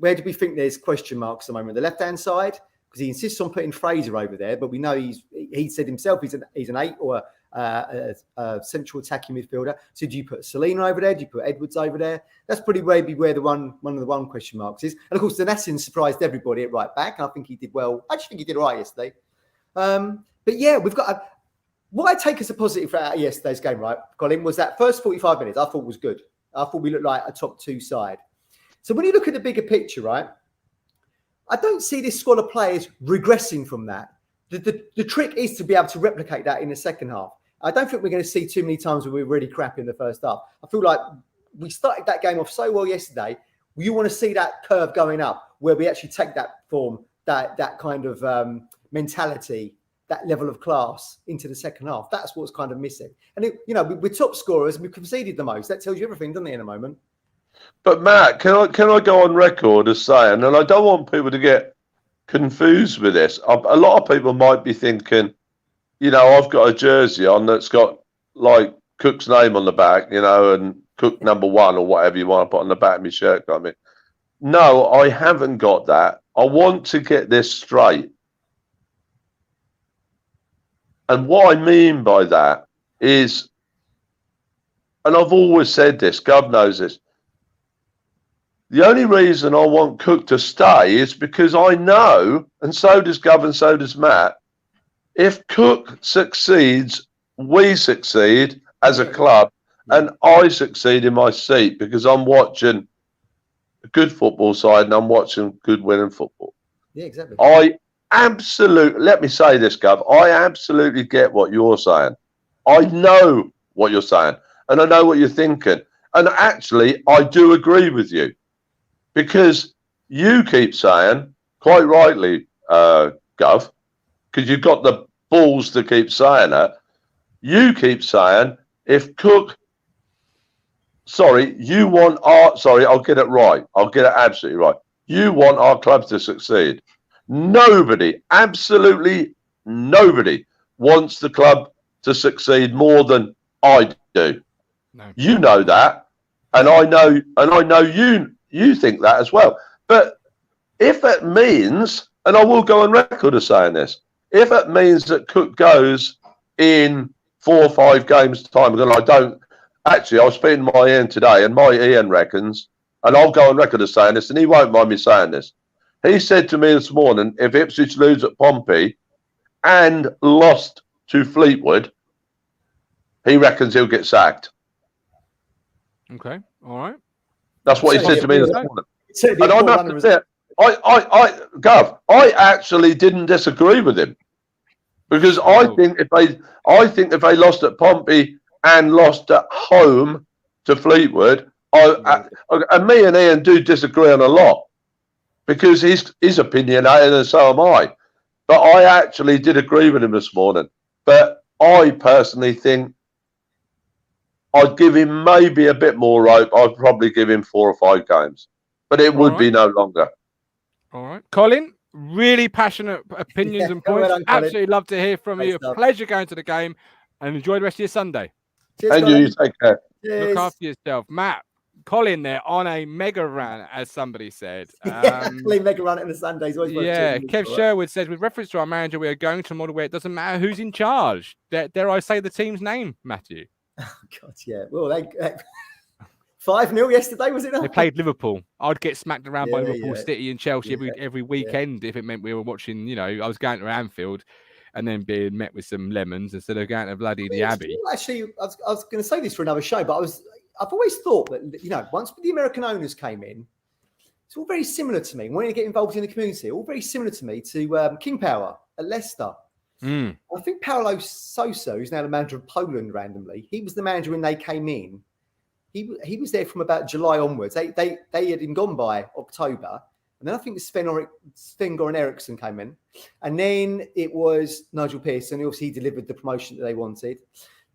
there's question marks at the moment? The left-hand side, because he insists on putting Fraser over there, but we know he said himself he's an 8 or a central attacking midfielder. So do you put Selena over there? Do you put Edwards over there? That's pretty maybe where one of the question marks is. And of course, Donassin surprised everybody at right back. I think he did well. I actually think he did all right yesterday. But yeah, we've got what I take as a positive out of yesterday's game, right, Colin, was that first 45 minutes I thought was good. I thought we looked like a top 2 side. So when you look at the bigger picture, right, I don't see this squad of players regressing from that. The trick is to be able to replicate that in the second half. I don't think we're going to see too many times where we're really crap in the first half. I feel like we started that game off so well yesterday. You want to see that curve going up where we actually take that form, that kind of mentality, that level of class into the second half. That's what's kind of missing. And, we're top scorers and we've conceded the most. That tells you everything, doesn't it, in a moment? But Matt, can I go on record as saying, and I don't want people to get confused with this. A lot of people might be thinking, I've got a jersey on that's got like Cook's name on the back, and Cook number 1 or whatever you want to put on the back of my shirt. No, I haven't got that. I want to get this straight. And what I mean by that is, and I've always said this, God knows this, the only reason I want Cook to stay is because I know, and so does Gov and so does Matt, if Cook succeeds, we succeed as a club, and I succeed in my seat because I'm watching a good football side and I'm watching good winning football. Yeah, exactly. Let me say this, Gov, I absolutely get what you're saying. I know what you're saying, and I know what you're thinking. And actually, I do agree with you. Because you keep saying, quite rightly, Gov, because you've got the balls to keep saying it, you keep saying, if Cook, I'll get it right. I'll get it absolutely right. You want our club to succeed. Nobody, absolutely nobody, wants the club to succeed more than I do. No. You know that, and I know you think that as well. But if it means, and I will go on record as saying this, if it means that Cook goes in 4 or 5 games time, and I was speaking to my Ian today, and my Ian reckons, and I'll go on record as saying this, and he won't mind me saying this. He said to me this morning, if Ipswich lose at Pompey and lost to Fleetwood, he reckons he'll get sacked. Okay, all right. That's what he said to me this morning. And I must admit, Gov, I actually didn't disagree with him because I think if they lost at Pompey and lost at home to Fleetwood, and me and Ian do disagree on a lot because he's opinionated and so am I. But I actually did agree with him this morning. But I personally think I'd give him maybe a bit more rope. I'd probably give him 4 or 5 games, but it would be no longer. All right, Colin, really passionate opinions and points. Absolutely love to hear from you. A pleasure going to the game, and enjoy the rest of your Sunday. Cheers, and Colin. you take care. Look Cheers. after yourself. Matt, Colin there on a mega rant, as somebody said. Yeah, Colin mega run it on the Sundays. Always worth Yeah, tuning in Kev for it. Sherwood says, with reference to our manager, we are going to a model where it doesn't matter who's in charge. Dare I say the team's name, Matthew? God, yeah. Well, they 5-0 yesterday, was it not? They played Liverpool. I'd get smacked around by Yeah, Liverpool yeah. City and Chelsea Yeah, every weekend if it meant we were watching, I was going to Anfield and then being met with some lemons instead of going to bloody the Abbey. Actually, I was going to say this for another show, but I've always thought that, once the American owners came in, it's all very similar to me. Wanting to get involved in the community, all very similar to me to King Power at Leicester. I think Paolo Sosa, who's now the manager of Poland randomly, he was the manager when they came in. He was there from about July onwards. They had him gone by October. And then I think Sven-Goran Eriksson came in. And then it was Nigel Pearson. Obviously, he delivered the promotion that they wanted.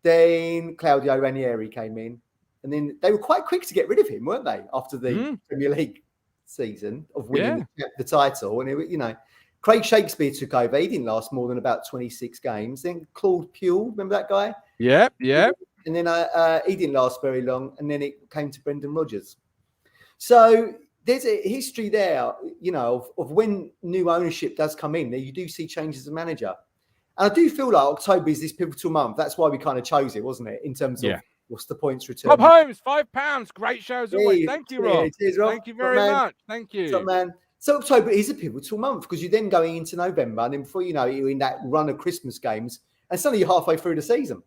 Then Claudio Ranieri came in. And then they were quite quick to get rid of him, weren't they? After the Premier League season of winning the title. And, Craig Shakespeare took over. He didn't last more than about 26 games. Then Claude Puel, remember that guy? Yep. And then he didn't last very long. And then it came to Brendan Rodgers. So there's a history there, of when new ownership does come in, you do see changes of manager. And I do feel like October is this pivotal month. That's why we kind of chose it, wasn't it? In terms of what's the points return. Rob Holmes, £5. Great show as always. Thank you, Rob. Cheers, Rob. Thank you very much. Thank you. Top man. So October is a pivotal month because you're then going into November, and then before you know it, you're in that run of Christmas games, and suddenly you're halfway through the season.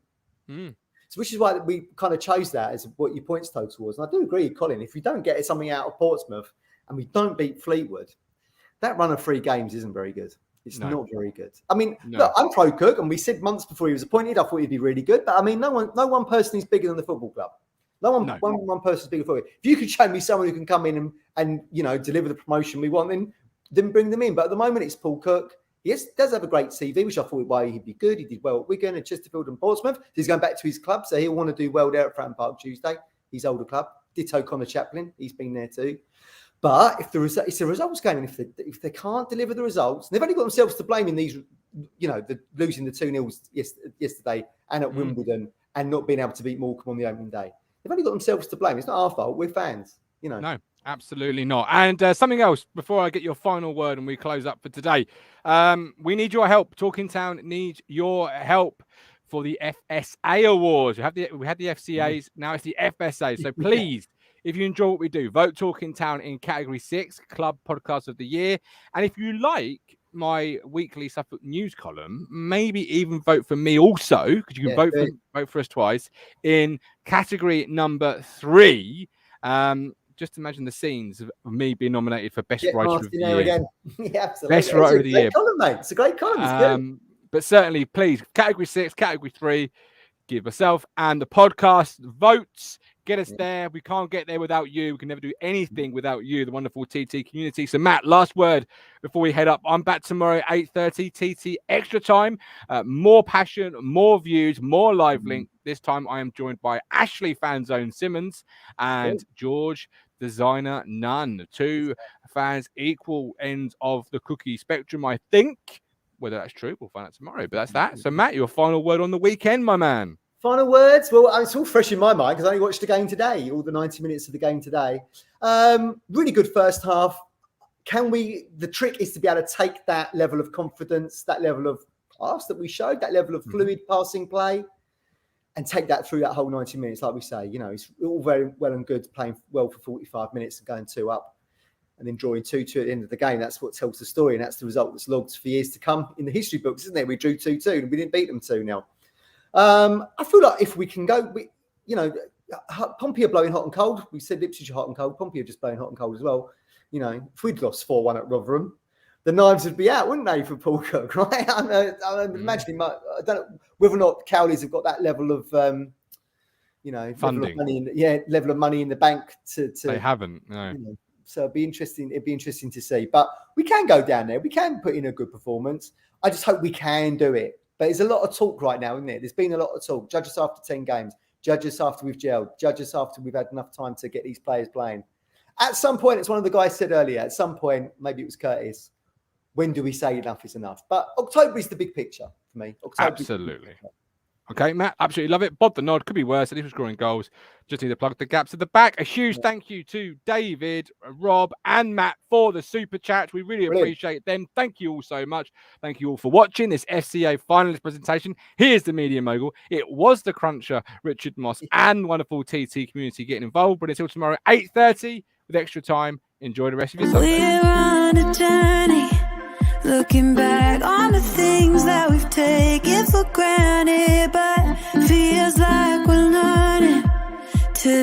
So which is why we kind of chose that as what your points total was. And I do agree, Colin, if you don't get something out of Portsmouth and we don't beat Fleetwood, that run of 3 games isn't very good. It's not very good. I mean, look, I'm pro Cook, and we said months before he was appointed, I thought he'd be really good. But I mean, no one person is bigger than the football club. One person is bigger for it. If you could show me someone who can come in and deliver the promotion we want, then bring them in. But at the moment, it's Paul Cook. He does have a great CV, which I thought why he'd be good. He did well at Wigan and Chesterfield and Portsmouth. He's going back to his club, so he'll want to do well there at Fratton Park Tuesday. His older club. Ditto Connor Chaplin. He's been there too. But if it's a results game, and if they can't deliver the results, they've only got themselves to blame in these, losing the 2-0 yesterday and at Wimbledon and not being able to beat Morecambe on the opening day. They've only got themselves to blame. It's not our fault. We're fans, No, absolutely not. And something else before I get your final word and we close up for today. We need your help. Talking Town needs your help for the FSA Awards. We had the FCAs. Now it's the FSA. So please, if you enjoy what we do, vote Talking Town in category 6, Club Podcast of the Year. And if you like my weekly Suffolk news column, maybe even vote for me also, because you can vote for us twice in category number 3. Just imagine the scenes of me being nominated for best writer of the year. Again. Yeah, absolutely. Best writer of the year. Column, mate. It's a great column. It's good. But certainly, please, category 6, category 3, give myself and the podcast votes. Get us there. We can't get there without you. We can never do anything without you, the wonderful TT community. So, Matt, last word before we head up. I'm back tomorrow at 8:30 TT extra time. More passion, more views, more live link. This time I am joined by Ashley Fanzone Simmons and George Designer Nunn. 2 fans, equal ends of the cookie spectrum, I think. Whether that's true, we'll find out tomorrow. But that's that. So, Matt, your final word on the weekend, my man. Final words? Well, it's all fresh in my mind because I only watched the game today, all the 90 minutes of the game today. Really good first half. The trick is to be able to take that level of confidence, that level of pass that we showed, that level of fluid passing play, and take that through that whole 90 minutes. Like we say, it's all very well and good playing well for 45 minutes and going 2 up and then drawing 2-2 at the end of the game. That's what tells the story, and that's the result that's logged for years to come in the history books, isn't it? We drew 2-2 and we didn't beat them 2-0. I feel like if we can go, Pompey are blowing hot and cold. We said Ipswich are hot and cold. Pompey are just blowing hot and cold as well. If we'd lost 4-1 at Rotherham, the knives would be out, wouldn't they, for Paul Cook, right? I'm imagining, I don't know whether or not Cowleys have got that level of, funding. Level of money in the bank to they haven't, no. So it'd be interesting to see. But we can go down there. We can put in a good performance. I just hope we can do it. But there's a lot of talk right now, isn't there? There's been a lot of talk. Judge us after 10 games. Judge us after we've gelled. Judge us after we've had enough time to get these players playing. At some point, it's one of the guys said earlier, at some point, maybe it was Curtis, when do we say enough is enough? But October is the big picture for me. Absolutely. Okay, Matt, absolutely love it. Bob the nod, could be worse. At least we're scoring goals. Just need to plug the gaps at the back. A huge thank you to David, Rob, and Matt for the super chat. We really appreciate them. Thank you all so much. Thank you all for watching this FCA finalist presentation. Here's the Media Mogul. It was the Cruncher, Richard Moss, and wonderful TT community getting involved. But until tomorrow, 8:30 with extra time. Enjoy the rest of your Sunday. We're on a journey, looking back on the things that we've taken for granted, but feels like we're learning.